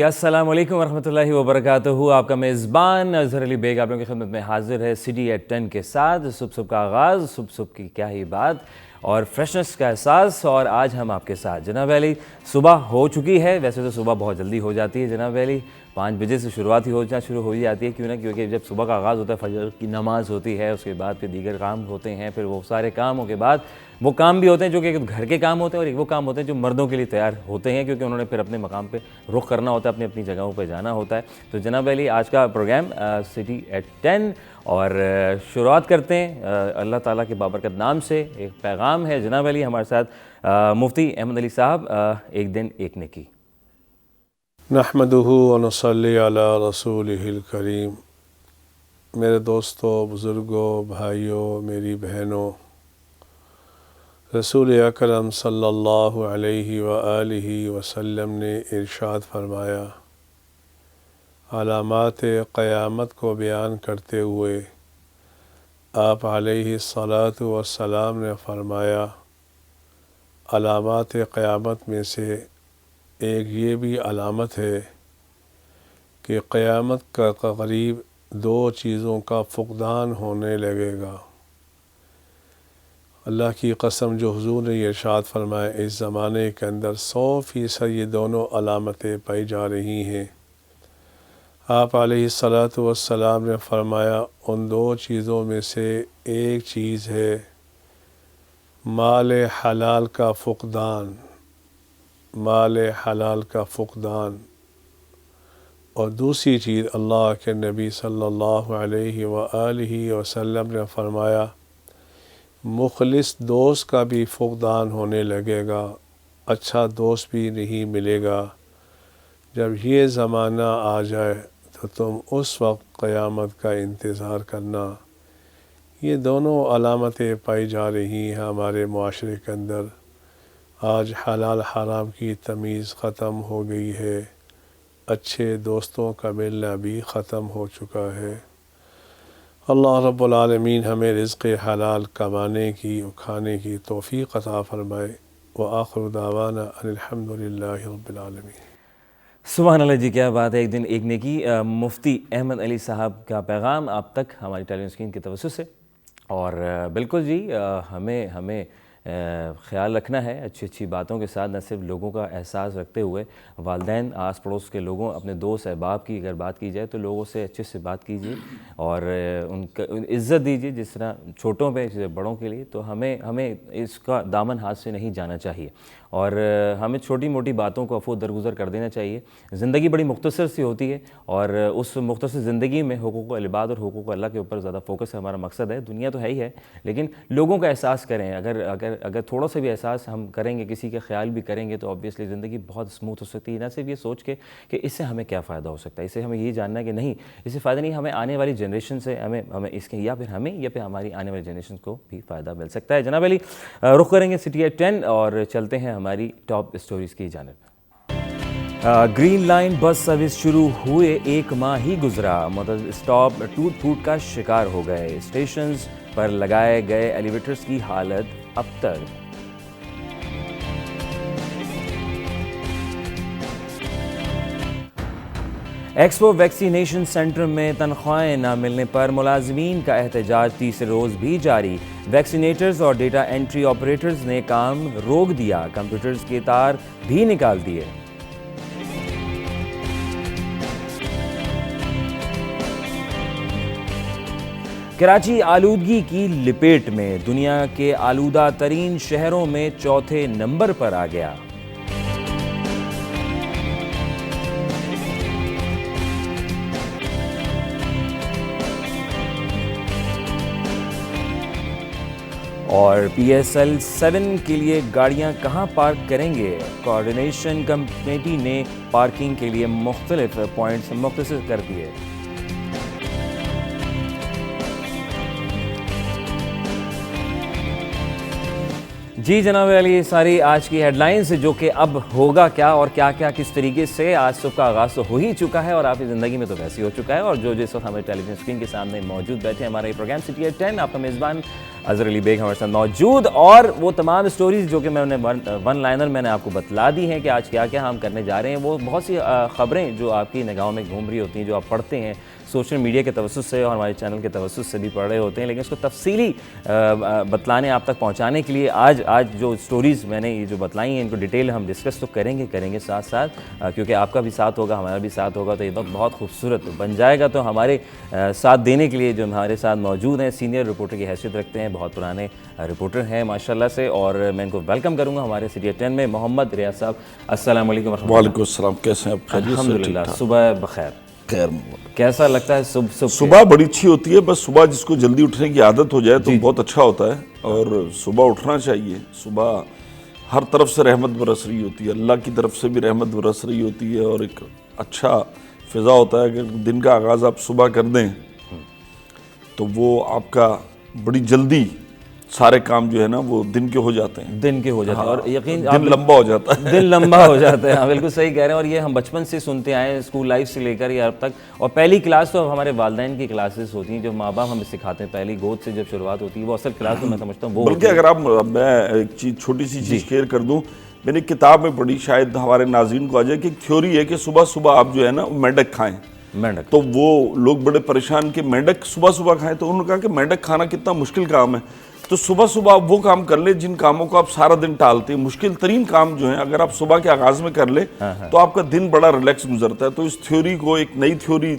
अस्सलाम वालेकुम वरहमतुल्लाहि वबरकातुहू। आपका मेज़बान अज़हर अली बेग आप लोगों की खिदमत में हाजिर है सिटी एट 10 के साथ। सुबह का आगाज़, सुबह की क्या ही बात और फ्रेशनेस का एहसास। और आज हम आपके साथ जनाब अली, सुबह हो चुकी है। वैसे तो सुबह बहुत जल्दी हो जाती है जनाब अली, 5 बजे से शुरुआत शुरू हो ही जाती है। क्यों ना, क्योंकि जब सुबह का आगाज़ होता है, फजर की नमाज़ होती है, उसके बाद फिर दीगर काम होते हैं। फिर वो सारे कामों के बाद वो काम भी होते हैं जो कि घर के काम होते हैं, और एक वो काम होते हैं जो मर्दों के लिए तैयार होते हैं, क्योंकि उन्होंने फिर अपने मकाम पे रुख करना होता है, अपनी अपनी जगहों पे जाना होता है। तो जनाब अली, आज का प्रोग्राम सिटी एट 10 और शुरुआत करते हैं अल्लाह ताला के बाबरकत नाम से। एक पैगाम है जनाब अली हमारे साथ मुफ्ती अहमद अली साहब, एक दिन एक नेकी। नहमदुहु व नसल्ली अला रसूलिहिल करीम। मेरे दोस्तों, बुज़ुर्गों, भाइयों, मेरी बहनों, रसूल अकरम सल्लल्लाहु अलैहि व आलिहि वसल्लम ने इरशाद फरमाया, अलामात क़यामत को बयान करते हुए आप अलैहिस्सलातु वस्सलाम ने फरमाया, अलामात क़यामत में से एक ये भी अलामत है कि क़यामत का करीब 2 चीज़ों का फ़ुक़दान होने लगेगा। अल्लाह की कसम, जो हुज़ूर ने इरशाद फरमाया, इस ज़माने के अंदर 100% ये दोनों अलामतें पाई जा रही हैं। आप अलैहिस्सलातु वस्सलाम ने फरमाया, उन 2 चीज़ों में से एक चीज़ है माल हलाल का फ़ुक़दान, माल हलाल का फ़ुक़दान, और दूसरी चीज़ अल्लाह के नबी सल्लल्लाहु अलैहि व आलिहि वसल्लम ने फरमाया, मुखलिस दोस्त का भी फ़ुक़दान होने लगेगा, अच्छा दोस्त भी नहीं मिलेगा। जब ये ज़माना आ जाए तो तुम उस वक्त क़यामत का इंतज़ार करना। ये दोनों अलामतें पाई जा रही हैं हमारे मुआशरे के अंदर। आज हलाल हराम की तमीज़ ख़त्म हो गई है, अच्छे दोस्तों का मिलना भी ख़त्म हो चुका है। अल्लाह रब्बुल आलमीन हमें रिज़्क़ हलाल कमाने की और खाने की तौफ़ीक़ अता फ़रमाए। व आख़िरु दावाना अनिल हम्दुलिल्लाहि रब्बिल आलमीन। सुभान अल्लाह जी, क्या बात है। एक दिन एक नेकी, मुफ्ती अहमद अली साहब का पैगाम आप तक हमारी टेलीविज़न स्क्रीन की तवज्जो से। और बिल्कुल जी, हमें ख़्याल रखना है अच्छी अच्छी बातों के साथ, न सिर्फ लोगों का एहसास रखते हुए। वालिदैन, आस पड़ोस के लोगों, अपने दोस्त अहबाब की अगर बात की जाए तो लोगों से अच्छे से बात कीजिए और उनका इज़्ज़त दीजिए, जिस तरह छोटों पे जैसे बड़ों के लिए। तो हमें इसका दामन हाथ से नहीं जाना चाहिए और हमें छोटी मोटी बातों को अफू दरगुज़र कर देना चाहिए। ज़िंदगी बड़ी मुख्तसर सी होती है और उस मुख्तसर ज़िंदगी में हुकूक़ अल-इबाद और हुकूक़ अल्लाह के ऊपर ज़्यादा फोकस हमारा मकसद है। दुनिया तो है ही है, लेकिन लोगों का एहसास करें। अगर थोड़ा सा भी एहसास हम करेंगे, किसी का ख्याल भी करेंगे, तो ऑब्वियसली ज़िंदगी बहुत स्मूथ हो सकती है। ना सिर्फ ये सोच के कि इससे हमें क्या फ़ायदा हो सकता है, इससे हमें ये जानना है कि नहीं, इससे फ़ायदा नहीं, हमें आने वाली जनरेशन से हमें इसके या फिर हमारी आने वाली जनरेशन को भी फ़ायदा मिल सकता है। जनाब अली, रुख करेंगे सिटी एट 10 और चलते हैं हमारी टॉप स्टोरीज़ की जानिब। ग्रीन लाइन बस सर्विस शुरू हुए 1 माह ही गुजरा, मतलब स्टॉप टूट फूट का शिकार हो गए। स्टेशंस पर लगाए गए एलिवेटर्स की हालत अबतर। एक्सपो वैक्सीनेशन सेंटर में तनख्वाहें न मिलने पर मुलाजमीन का एहतजाज तीसरे रोज़ भी जारी। वैक्सीनेटर्स और डेटा एंट्री ऑपरेटर्स ने काम रोक दिया, कंप्यूटर्स के तार भी निकाल दिए। कराची आलूदगी की लिपेट में, दुनिया के आलूदा तरीन शहरों में चौथे नंबर पर आ गया। और PSL 7 के लिए गाड़ियां कहां पार्क करेंगे, कोऑर्डिनेशन कमेटी ने पार्किंग के लिए मुख्तलिफ पॉइंट्स मुख्तसर कर दिए। जी जनाब अली, सारी आज की हेडलाइंस जो कि अब होगा क्या और क्या क्या किस तरीके से। आज सुबह का आगाज़ तो हो ही चुका है और आपकी ज़िंदगी में तो वैसे ही हो चुका है। और जो जिस वक्त हमारे टेलीविजन स्क्रीन के सामने मौजूद बैठे हमारा ये प्रोग्राम सिटी एट 10, आपका मेज़बान अजहर अली बेग हमारे साथ मौजूद, और वो तमाम स्टोरीज़ जो कि मैंने वन लाइनर मैंने आपको बतला दी हैं कि आज क्या क्या हम करने जा रहे हैं। वो बहुत सी ख़बरें जो आपकी निगाहों में घूम रही होती हैं, जो आप पढ़ते हैं सोशल मीडिया के तवज्जुह से और हमारे चैनल के तवज्जुह से भी पढ़ रहे होते हैं, लेकिन उसको तफसीली बतलाने आप तक पहुंचाने के लिए आज जो स्टोरीज़ मैंने ये जो बतलाई हैं इनको डिटेल हम डिस्कस तो करेंगे साथ साथ, क्योंकि आपका भी साथ होगा, हमारा भी साथ होगा, तो ये बहुत खूबसूरत बन जाएगा। तो हमारे साथ देने के लिए जो हमारे साथ मौजूद हैं, सीनियर रिपोर्टर की हैसियत रखते हैं, बहुत पुराने रिपोर्टर हैं माशाल्लाह से, और मैं इनको वेलकम करूँगा हमारे सीरिया 10 में। मोहम्मद रियाज साहब, अस्सलाम वालेकुम। वालेकुम अस्सलाम, कैसे हैं आप? अल्हम्दुलिल्लाह, सुबह बखैर। खैर, कैसा लगता है सुबह बड़ी अच्छी होती है, बस सुबह जिसको जल्दी उठने की आदत हो जाए तो बहुत अच्छा होता है, और सुबह उठना चाहिए। सुबह हर तरफ से रहमत बरस रही होती है, अल्लाह की तरफ से भी रहमत बरस रही होती है, और एक अच्छा फिज़ा होता है। अगर दिन का आगाज़ आप सुबह कर दें तो वो आपका बड़ी जल्दी सारे काम जो है ना वो दिन के हो जाते हैं, और यकीन दिन लंबा हो जाता है, दिन लंबा हो जाता है। हाँ, बिल्कुल सही कह रहे हैं, और ये हम बचपन से सुनते आए हैं, स्कूल लाइफ से लेकर या अब तक। और पहली क्लास तो हमारे वालिदैन की क्लासेस होती हैं, जो माँ बाप हमें सिखाते हैं, पहली गोद से जब शुरुआत होती है, वो असल क्लास तो मैं समझता हूँ वो। बल्कि अगर आप, मैं एक चीज़ छोटी सी चीज़ शेयर कर दूँ, मैंने किताब में पढ़ी, शायद हमारे नाज़रीन को आ जाए, कि एक थ्योरी है कि सुबह सुबह आप जो है ना मेंढक खाएं। मेंढक, तो वो लोग बड़े परेशान कि मेंढक सुबह सुबह खाएं, तो उन्होंने कहा कि मेंढक खाना कितना मुश्किल काम है, तो सुबह सुबह आप वो काम कर ले जिन कामों को आप सारा दिन टालते हैं। मुश्किल तरीन काम जो है अगर आप सुबह के आगाज में कर ले तो आपका दिन बड़ा रिलैक्स गुजरता है। तो इस थ्योरी को, एक नई थ्योरी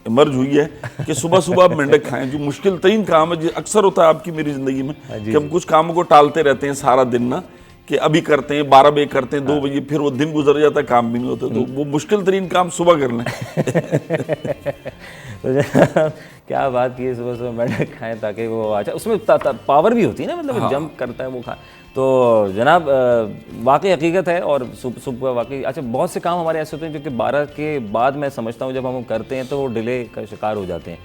इमर्ज हुई है कि सुबह सुबह आप मेंढक खाएं, जो मुश्किल तरीन काम है। जो अक्सर होता है आपकी मेरी जिंदगी में कि हम कुछ कामों को टालते रहते हैं सारा दिन ना, कि अभी करते हैं, 12 बजे करते हैं, 2 बजे, फिर वो दिन गुजर जाता है, काम भी नहीं होता। तो वो मुश्किल तरीन काम सुबह कर लें। तो क्या बात की है, सुबह सुबह मेंढक खाएं ताकि वो, अच्छा उसमें पावर भी होती है ना, मतलब जंप करता है वो खाएं। तो जनाब वाकई हकीकत है, और सुबह वाकई अच्छा बहुत से काम हमारे ऐसे होते हैं जो कि 12 के बाद मैं समझता हूँ जब हम करते हैं तो वो डिले का शिकार हो जाते हैं,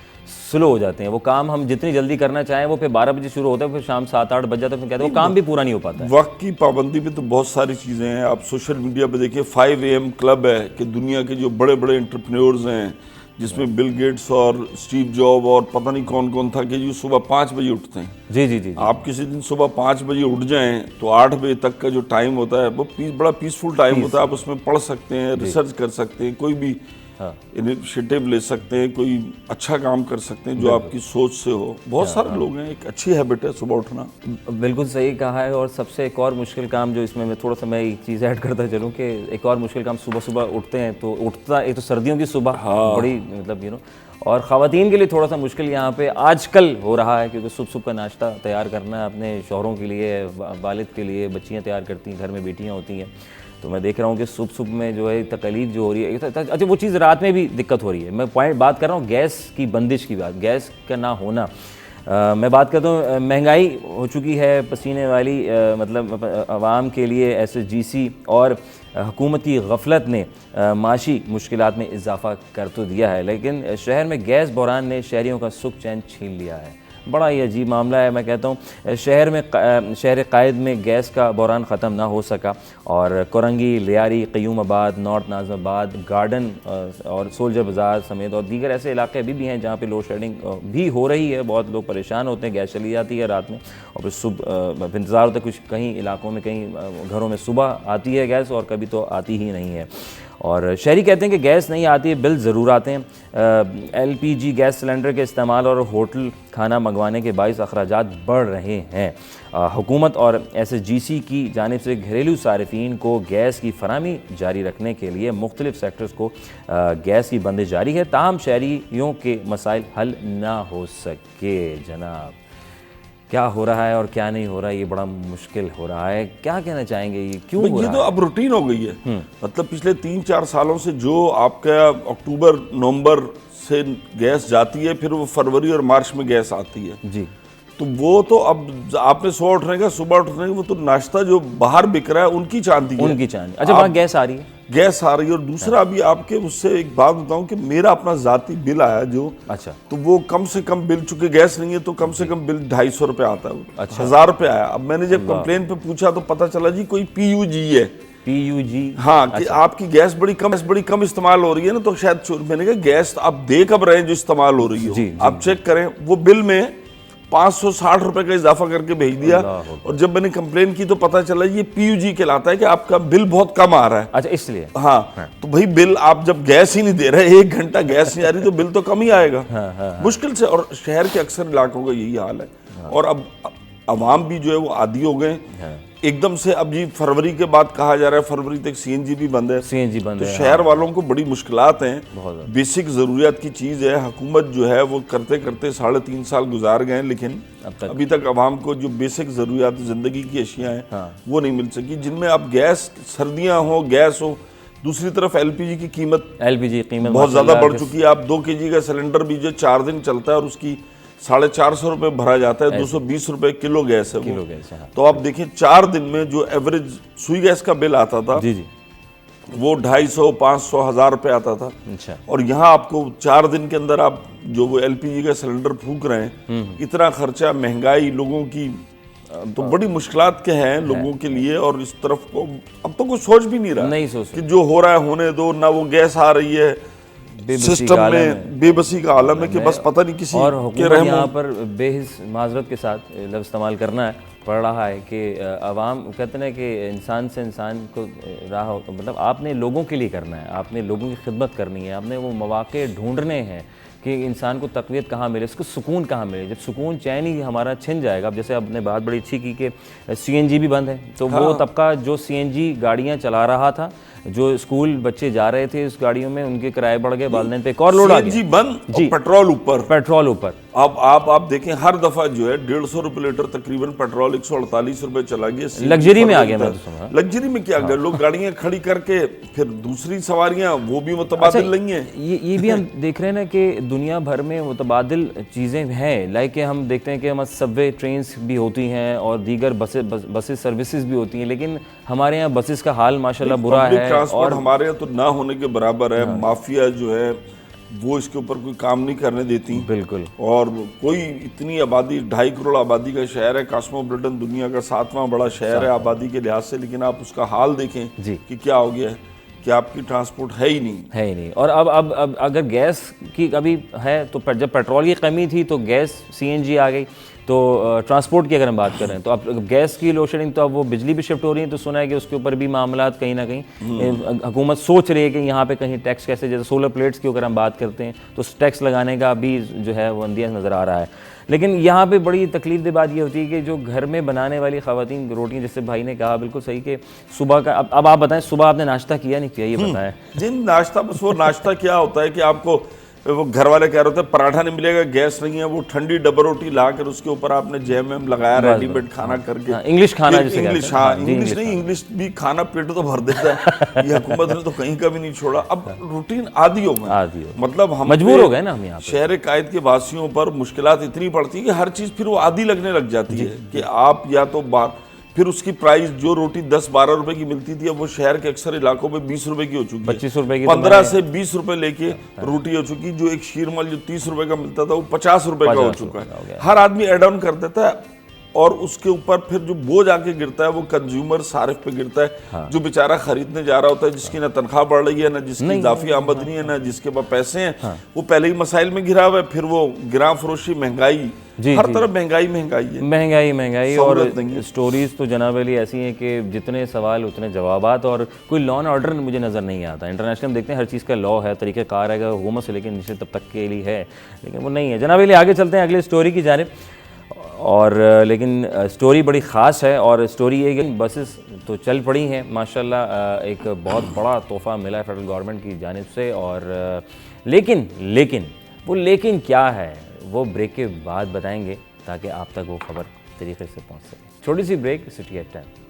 स्लो हो जाते हैं। वो काम हम जितनी जल्दी करना चाहें वो फिर 12 बजे शुरू होता है, फिर शाम 7-8 बज जाता है, फिर कहते हैं वो काम भी पूरा नहीं हो पाता है। वक्त की पाबंदी में तो बहुत सारी चीज़ें हैं। आप सोशल मीडिया पे देखिए, 5 AM क्लब है कि दुनिया के जो बड़े बड़े एंटरप्रेन्योर्स हैं, जिसमें बिल गेट्स और स्टीव जॉब और पता नहीं कौन कौन था, कि जो सुबह 5 बजे उठते हैं। जी। आप किसी दिन सुबह 5 बजे उठ जाएं तो 8 बजे तक का जो टाइम होता है वो बड़ा पीसफुल टाइम होता है। आप उसमें पढ़ सकते हैं, रिसर्च कर सकते हैं, कोई भी इनिशिएटिव ले सकते हैं, कोई अच्छा काम कर सकते हैं जो आपकी सोच से हो। बहुत सारे लोग हैं, एक अच्छी हैबिट है सुबह उठना। बिल्कुल सही कहा है। और सबसे एक और मुश्किल काम जो इसमें मैं थोड़ा सा मैं एक चीज़ ऐड करता चलूँ कि एक और मुश्किल काम, सुबह सुबह उठते हैं तो एक तो सर्दियों की सुबह बड़ी, मतलब और ख़वातीन के लिए थोड़ा सा मुश्किल यहाँ पे आजकल हो रहा है, क्योंकि सुबह सुबह का नाश्ता तैयार करना है अपने शौहरों के लिए, वालिद के लिए, बच्चियाँ तैयार करती हैं, घर में बेटियाँ होती हैं। तो मैं देख रहा हूँ कि सुबह में जो है तकलीफ जो हो रही है, अच्छा वो चीज़ रात में भी दिक्कत हो रही है। मैं बात कर रहा हूँ गैस की बंदिश की बात, गैस का ना होना। मैं बात करता हूँ, महंगाई हो चुकी है पसीने वाली, मतलब आवाम के लिए SSGC और हुकूमती गफलत ने माशी मुश्किलात में इजाफ़ा कर तो दिया है, लेकिन शहर में गैस बहरान ने शहरियों का सुख चैन छीन लिया है। बड़ा ही अजीब मामला है। मैं कहता हूँ शहर कायद में गैस का बहरान ख़त्म ना हो सका, और कोरंगी, लियारी, क़य्यूमाबाद, नॉर्थ नाज़िमाबाद, गार्डन और सोल्जर बाज़ार समेत और दीगर ऐसे इलाके अभी भी हैं जहाँ पे लोड शेडिंग भी हो रही है। बहुत लोग परेशान होते हैं, गैस चली जाती है रात में, और फिर सुबह इंतज़ार होता है। कुछ कहीं इलाकों में, कहीं घरों में सुबह आती है गैस, और कभी तो आती ही नहीं है। और शहरी कहते हैं कि गैस नहीं आती है, बिल ज़रूर आते हैं। LPG गैस सिलेंडर के इस्तेमाल और होटल खाना मंगवाने के बाइस अखराजात बढ़ रहे हैं। हुकूमत और SSGC की जानिब से घरेलू सारिफीन को गैस की फराहमी जारी रखने के लिए मुख्तलिफ सेक्टर्स को गैस की बंदिश जारी है, ताहम शहरियों के मसाइल हल ना हो सके। जनाब क्या हो रहा है और क्या नहीं हो रहा है, ये बड़ा मुश्किल हो रहा है। क्या कहना चाहेंगे, ये क्यों हो रहा है? ये तो अब रूटीन हो गई है। मतलब पिछले 3-4 सालों से जो आपका अक्टूबर नवंबर से गैस जाती है, फिर वो फरवरी और मार्च में गैस आती है जी, तो वो तो अब आपने सुबह उठने का वो तो नाश्ता जो बाहर बिक रहा है उनकी चांदी है, उनकी चांदी। अच्छा, वहाँ गैस आ रही है, गैस आ रही है। और दूसरा अभी आपके उससे एक बात बताऊं कि मेरा अपना जाती बिल आया जो, अच्छा, तो वो कम से कम बिल, चूंकि गैस नहीं है तो कम से कम बिल 250 रुपये आता है। अच्छा, 1000 रुपये आया। अब मैंने जब कंप्लेन पे पूछा तो पता चला जी कोई PUG है। PUG, हाँ, कि आपकी गैस बड़ी कम इस्तेमाल हो रही है ना, तो शायद मैंने कहा गैस आप दे कब रहे हैं जो इस्तेमाल हो रही है, आप चेक करें। वो बिल में 560 रुपए का इजाफा करके भेज दिया। और जब मैंने कंप्लेन की तो पता चला ये पीयूजी कहलाता है कि आपका बिल बहुत कम आ रहा है। अच्छा, इसलिए हाँ, तो भाई बिल आप जब गैस ही नहीं दे रहे, 1 घंटा गैस नहीं आ रही तो बिल तो कम ही आएगा मुश्किल से। और शहर के अक्सर इलाकों का यही हाल है। और अब अवाम भी जो है वो आदी हो गए एकदम से। अब जी फरवरी के बाद कहा जा रहा है फरवरी तक सीएनजी भी बंद है। सीएनजी बंद तो है। शहर वालों को बड़ी मुश्किलात हैं। बेसिक ज़रूरियात की चीज़ है, हुकूमत जो है वो करते करते 3.5 साल गुजार गए, लेकिन अभी तक आवाम को जो बेसिक ज़रूरियात ज़िंदगी की अशियाँ हैं वो नहीं मिल सकी, जिनमें अब गैस, सर्दियाँ हो, गैस हो। दूसरी तरफ एलपीजी की कीमत बहुत ज़्यादा बढ़ चुकी है। आप 2 kg का सिलेंडर भी जो 4 दिन चलता है और उसकी 450 रुपए भरा जाता है, 220 रुपए किलो गैस है वो। तो आप देखें 4 दिन में जो एवरेज सुई गैस का बिल आता था वो 250, 500, 1000 रुपए आता था। अच्छा। और यहाँ आपको 4 दिन के अंदर आप जो वो एलपीजी का सिलेंडर फूंक रहे हैं, इतना खर्चा, महंगाई लोगों की, तो बड़ी मुश्किलात के हैं लोगों के लिए। और इस तरफ को अब तो कुछ सोच भी नहीं रहा कि जो हो रहा है होने दो, ना वो गैस आ रही है, सिस्टम में बेबसी का आलम है कि बस पता नहीं किसी और के रहम। यहाँ पर बेहिस माजरत के साथ लफ्ज़ इस्तेमाल करना है पड़ रहा है कि अवाम कहते हैं कि इंसान से इंसान को राह, मतलब आपने लोगों के लिए करना है, आपने लोगों की खिदमत करनी है, आपने वो मौके ढूंढने हैं कि इंसान को तक़वियत कहाँ मिले, उसको सुकून कहाँ मिले। जब सुकून चैन ही हमारा छिन जाएगा। अब जैसे आपने बात बड़ी अच्छी की कि सीएनजी भी बंद है, तो वो तबका जो सीएनजी गाड़ियाँ चला रहा था, जो स्कूल बच्चे जा रहे थे उस गाड़ियों में, उनके किराए बढ़ गए, वालिदैन पे एक और लोड आ गया। सीएनजी बंद और पेट्रोल ऊपर। अब आप देखें हर दफा जो है 150 रुपए लीटर तकरीबन पेट्रोल 148 रुपए चला गया। लग्जरी में आ गया। मैं तो समझा लग्जरी में क्या गया, लोग गाड़ियां खड़ी करके फिर दूसरी सवारियां वो भी मुतबादिल नहीं है। ये भी हम देख रहे हैं ना कि दुनिया भर में मुतबादिल चीज़ें हैं। लाइक कि हम देखते हैं कि हमारे सबवे ट्रेन्स भी होती हैं और दीगर बसेस सर्विसेज भी होती हैं, लेकिन हमारे यहाँ बसेस का हाल माशाल्लाह बुरा है। ट्रांसपोर्ट हमारे यहाँ तो ना होने के बराबर है। माफिया जो है वो इसके ऊपर कोई काम नहीं करने देती। बिल्कुल। और कोई इतनी आबादी, 2.5 करोड़ आबादी का शहर है, कॉस्मोपॉलिटन दुनिया का 7वां बड़ा शहर है आबादी के लिहाज से, लेकिन आप उसका हाल देखें कि क्या हो गया है कि आपकी ट्रांसपोर्ट है ही नहीं। और अब अगर गैस की कभी है तो जब पेट्रोल की कमी थी तो गैस सीएनजी आ गई। तो ट्रांसपोर्ट की अगर हम बात करें तो अब गैस की लोड शेडिंग, तो अब वो बिजली भी शिफ्ट हो रही है, तो सुना है कि उसके ऊपर भी मामलात कहीं ना कहीं हुकूमत सोच रही है कि यहाँ पे कहीं टैक्स, कैसे जैसे सोलर प्लेट्स की अगर हम बात करते हैं तो टैक्स लगाने का भी जो है वो अंदिया नज़र आ रहा है। लेकिन यहाँ पे बड़ी तकलीफ दे बात ये होती है कि जो घर में बनाने वाली ख़वातीन रोटियाँ, जैसे भाई ने कहा बिल्कुल सही कि सुबह का, अब आप बताएं सुबह आपने नाश्ता किया नहीं किया, ये बताएं। जिन नाश्ता, बस वो नाश्ता क्या होता है कि आपको वो घर वाले कह रहे थे पराठा नहीं मिलेगा, गैस नहीं है, वो ठंडी डबल रोटी ला कर उसके ऊपर आपने जैम वैम लगाया रेडीमेड खाना करके। इंग्लिश खाना जैसे इंग्लिश, हाँ इंग्लिश नहीं, इंग्लिश भी खाना पेट तो भर देता है। ये हुकूमत ने तो कहीं का भी नहीं छोड़ा। अब रूटीन आदी हो गए, मतलब हम मजबूर हो गए ना। हम यहाँ शहर कायद के वासियों पर मुश्किलात इतनी पड़ती है कि हर चीज़ फिर वो आदी लगने लग जाती है कि आप या तो बाहर, फिर उसकी प्राइस जो रोटी 10-12 रुपए की मिलती थी अब वो शहर के अक्सर इलाकों में 20 रुपए की हो चुकी है, 25 रुपए की, 15 से 20 रुपए लेके रोटी हो चुकी। जो एक शीरमल जो 30 रुपए का मिलता था वो 50 रुपए का हो चुका है। हर आदमी एड ऑन कर देता है और उसके ऊपर फिर जो बोझ आके गिरता है वो कंज्यूमर सारिफ पे गिरता है। जो बेचारा खरीदने जा रहा होता है, जिसकी ना तनख्वाह बढ़ रही है, ना जिसकी इजाफी आमदनी है, ना जिसके पास पैसे हैं, वो पहले ही मसाइल में घिरा हुआ है। फिर वो गिरां फरोशी, महंगाई, हर तरफ महंगाई है, महंगाई। और स्टोरीज तो जनाब अली ऐसी हैं कि जितने सवाल उतने जवाबात, और कोई लॉ एंड ऑर्डर मुझे नज़र नहीं आता। इंटरनेशनल हम देखते हैं हर चीज़ का लॉ है, तरीक़ाकार है, हुकूमत से लेकिन निश्चित तब तक के लिए है, लेकिन वो नहीं है। जनाब अली आगे चलते हैं अगले स्टोरी की जानिब। और लेकिन स्टोरी बड़ी ख़ास है और स्टोरी ये कि बसेस तो चल पड़ी हैं माशाल्लाह। एक बहुत बड़ा तोहफ़ा मिला है फेडरल गवर्नमेंट की जानिब से। और लेकिन क्या है वो ब्रेक के बाद बताएंगे ताकि आप तक वो खबर तरीके से पहुंच सके। छोटी सी break, city at 10।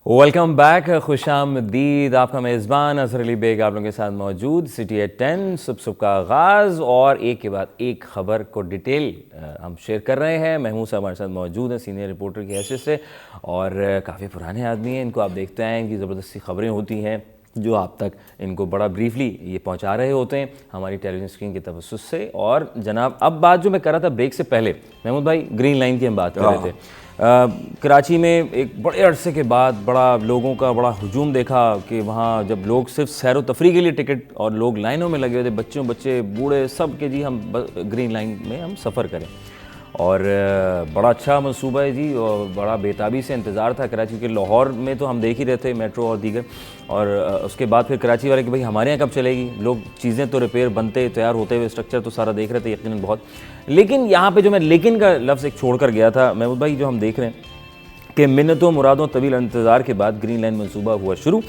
Welcome back, खुशामदीद। आपका मेज़बान अज़हर अली बेग आप लोगों के साथ मौजूद। सिटी एट 10 सुबह का आगाज़ और एक के बाद एक खबर को डिटेल हम शेयर कर रहे हैं। महमूद साहब हमारे साथ मौजूद हैं सीनियर रिपोर्टर की हैसियत से, और काफ़ी पुराने आदमी हैं। इनको आप देखते हैं, इनकी ज़बरदस्ती खबरें होती हैं जो आप तक इनको बड़ा ब्रीफली ये पहुंचा रहे होते हैं हमारी टेलीविज़न स्क्रीन के तवज्जुह से। और जनाब अब बात जो मैं कर रहा था ब्रेक से पहले, महमूद भाई ग्रीन लाइन की हम बात कर रहे थे। कराची में एक बड़े अरसे के बाद बड़ा लोगों का बड़ा हुजूम देखा कि वहाँ जब लोग सिर्फ सैर व तफरी के लिए टिकट और लोग लाइनों में लगे हुए थे, बच्चे बूढ़े सब के जी हम ग्रीन लाइन में हम सफ़र करें। और बड़ा अच्छा मंसूबा है जी, और बड़ा बेताबी से इंतज़ार था कराची के। लाहौर में तो हम देख ही रहे थे मेट्रो और दीगर, और उसके बाद फिर कराची वाले कि भाई हमारे यहाँ कब चलेगी। लोग चीज़ें तो रिपेयर बनते तैयार होते हुए स्ट्रक्चर तो सारा देख रहे थे यकीनन बहुत। लेकिन यहाँ पे जो मैं लेकिन का लफ्ज़ एक छोड़ कर गया था महमूद भाई, जो हम देख रहे हैं कि मिन्नतों मुरादों तवील इंतज़ार के बाद ग्रीन लाइन मंसूबा हुआ शुरू।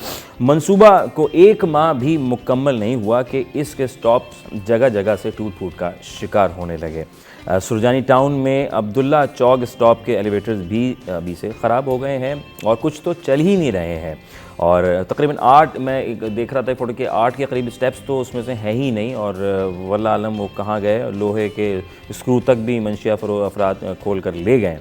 मंसूबा को 1 माह भी मुकम्मल नहीं हुआ कि इसके स्टॉप्स जगह जगह से टूट फूट का शिकार होने लगे। सुरजानी टाउन में अब्दुल्ला चौक स्टॉप के एलिवेटर्स भी अभी से ख़राब हो गए हैं और कुछ तो चल ही नहीं रहे हैं। और तकरीबन 8, मैं देख रहा था फोटो के 8 के करीब स्टेप्स तो उसमें से हैं ही नहीं, और वल्लाह आलम वो कहाँ गए। लोहे के स्क्रू तक भी मंशिया अफराद खोल कर ले गए।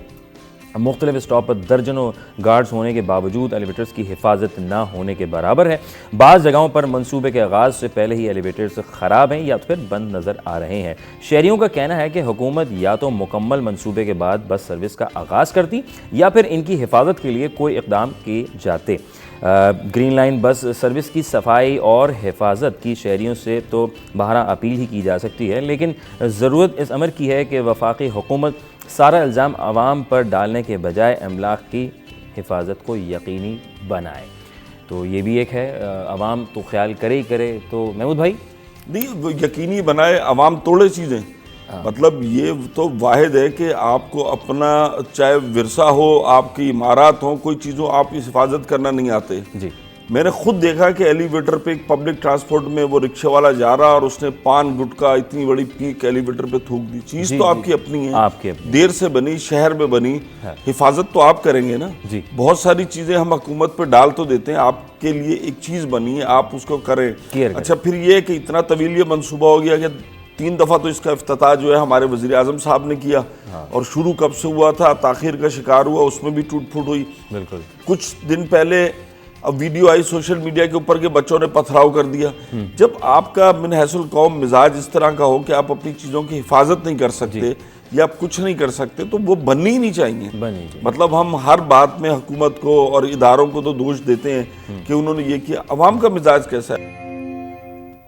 मुख्तलिफ स्टॉप पर दर्जनों गार्ड्स होने के बावजूद एलिवेटर्स की हिफाजत ना होने के बराबर है। बाज़ जगहों पर मंसूबे के आगाज़ से पहले ही एलिवेटर्स ख़राब हैं या फिर बंद नज़र आ रहे हैं। शहरियों का कहना है कि हुकूमत या तो मुकम्मल मंसूबे के बाद बस सर्विस का आगाज़ करती या फिर इनकी हिफाजत के लिए कोई इक़दाम किए जाते। ग्रीन लाइन बस सर्विस की सफाई और हिफाजत की शहरियों से तो बहरा अपील ही की जा सकती है, लेकिन ज़रूरत इस अमर की है कि वफाकी हुकूमत सारा इल्ज़ाम आवाम पर डालने के बजाय अमलाक की हिफाजत को यकीनी बनाए। तो ये भी एक है, आवाम तो ख्याल करे ही करे। तो महमूद भाई नहीं, यकीनी बनाए, आवाम तोड़े चीज़ें। मतलब ये तो वाहिद है कि आपको अपना चाहे विरसा हो, आपकी इमारत हो, कोई चीज़ हो, आप इस हिफाजत करना नहीं आते जी। मैंने खुद देखा कि एलिवेटर पे एक पब्लिक ट्रांसपोर्ट में वो रिक्शे वाला जा रहा और उसने पान गुटका इतनी बड़ी पीक एलिवेटर पे थूक दी। चीज़ तो आपकी अपनी है, आपकी अपनी, देर से बनी, शहर में बनी, हिफाजत तो आप करेंगे ना जी। बहुत सारी चीज़ें हम हुकूमत पे डाल तो देते हैं, आपके लिए एक चीज़ बनी है, आप उसको करें। अच्छा, फिर ये कि इतना तवील ये मनसूबा हो गया कि 3 दफ़ा तो इसका इफ्तिताह जो है हमारे वज़ीर आज़म साहब ने किया। और शुरू कब से हुआ था, ताख़ीर का शिकार हुआ, उसमें भी टूट फूट हुई। बिल्कुल। कुछ दिन पहले अब वीडियो आई सोशल मीडिया के ऊपर के बच्चों ने पथराव कर दिया। जब आपका मिनहसुल कौम मिजाज इस तरह का हो कि आप अपनी चीज़ों की हिफाजत नहीं कर सकते या आप कुछ नहीं कर सकते, तो वो बननी ही नहीं चाहिए। मतलब हम हर बात में हुकूमत को और इदारों को तो दोष देते हैं कि उन्होंने ये किया। अवाम का मिजाज कैसा है?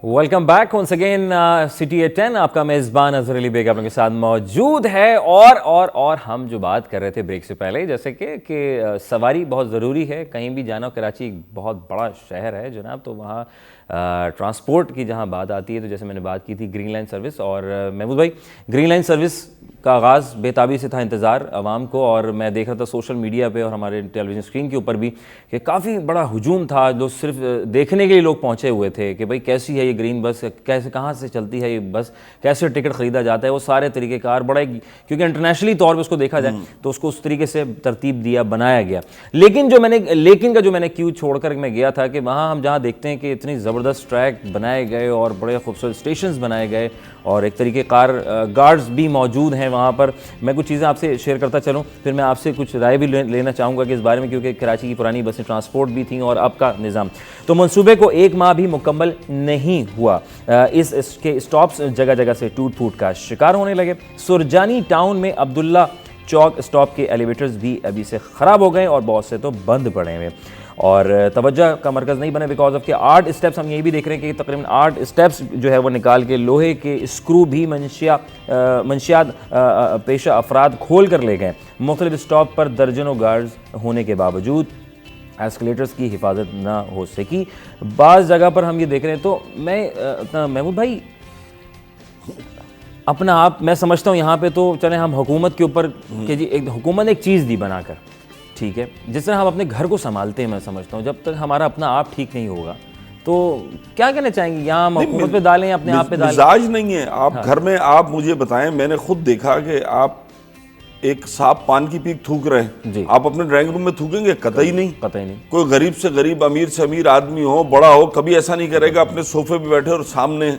Welcome back once again city at 10। आपका मेज़बान अज़हर अली बेग आपके साथ मौजूद है। और हम जो बात कर रहे थे ब्रेक से पहले, जैसे कि सवारी बहुत ज़रूरी है, कहीं भी जाना। कराची एक बहुत बड़ा शहर है जनाब, तो वहाँ ट्रांसपोर्ट की जहाँ बात आती है, तो जैसे मैंने बात की थी ग्रीन लाइन सर्विस। और महमूद भाई, ग्रीन लाइन सर्विस का आगाज़ बेताबी से था इंतज़ार आवाम को, और मैं देख रहा था सोशल मीडिया पे और हमारे टेलीविज़न स्क्रीन के ऊपर भी कि काफ़ी बड़ा हुजूम था। जो सिर्फ देखने के लिए लोग पहुँचे हुए थे कि भाई कैसी है ये ग्रीन बस, कैसे कहाँ से चलती है ये बस, कैसे टिकट ख़रीदा जाता है, वो सारे तरीक़ेकार बड़ा, क्योंकि इंटरनेशनली तौर पर उसको देखा जाए तो उसको उस तरीके से तरतीब दिया, बनाया गया। लेकिन जो मैंने क्यू छोड़ कर मैं गया था कि वहाँ हम जहाँ देखते हैं कि इतनी ज़बरदस्त ट्रैक बनाए गए और बड़े खूबसूरत स्टेशन बनाए गए और एक तरीक़ेकार गार्ड्स भी मौजूद हैं वहाँ पर। मैं कुछ चीज़ें आपसे शेयर करता चलूँ, फिर मैं आपसे कुछ राय भी लेना चाहूँगा कि इस बारे में, क्योंकि कराची की पुरानी बसें ट्रांसपोर्ट भी थी और अब का निज़ाम। तो मंसूबे को 1 माह भी मुकम्मल नहीं हुआ, इसके स्टॉप्स जगह जगह से टूट फूट का शिकार होने लगे। सुरजानी टाउन में अब्दुल्ला चौक स्टॉप के एलिवेटर्स भी अभी से ख़राब हो गए और बहुत से तो बंद पड़े हुए और तवज्जो का मरकज़ नहीं बने, बिकॉज ऑफ के 8 स्टेप्स हम यही भी देख रहे हैं कि तकरीबन 8 स्टेप्स जो है वो निकाल के लोहे के स्क्रू भी मंशियात पेशा अफराद खोल कर ले गए। मुख्तलिफ स्टॉप पर दर्जनों गार्ड्स होने के बावजूद एस्केलेटर्स की हिफाजत ना हो सकी। बाज़ जगह पर हम ये देख रहे हैं। तो मैं महमूद भाई अपना आप, मैं समझता हूँ यहाँ पे तो चले हम हुकूमत के ऊपर कि जी एक हुकूमत ने एक चीज़ दी बनाकर, ठीक है, जिस तरह हम अपने घर को संभालते हैं, मैं समझता हूँ जब तक हमारा अपना आप ठीक नहीं होगा तो क्या कहना चाहेंगे, यहाँ हम हुकूमत पे डालें, अपने आप पे डालें? मिजाज नहीं है आप घर में, आप मुझे बताएं, मैंने खुद देखा कि आप एक सांप पान की पीक थूक रहे हैं, आप अपने ड्राइंग रूम में थूकेंगे? कतई नहीं, कतई नहीं। कोई गरीब से गरीब, अमीर से अमीर आदमी हो, बड़ा हो, कभी ऐसा नहीं करेगा अपने सोफे पे बैठे और सामने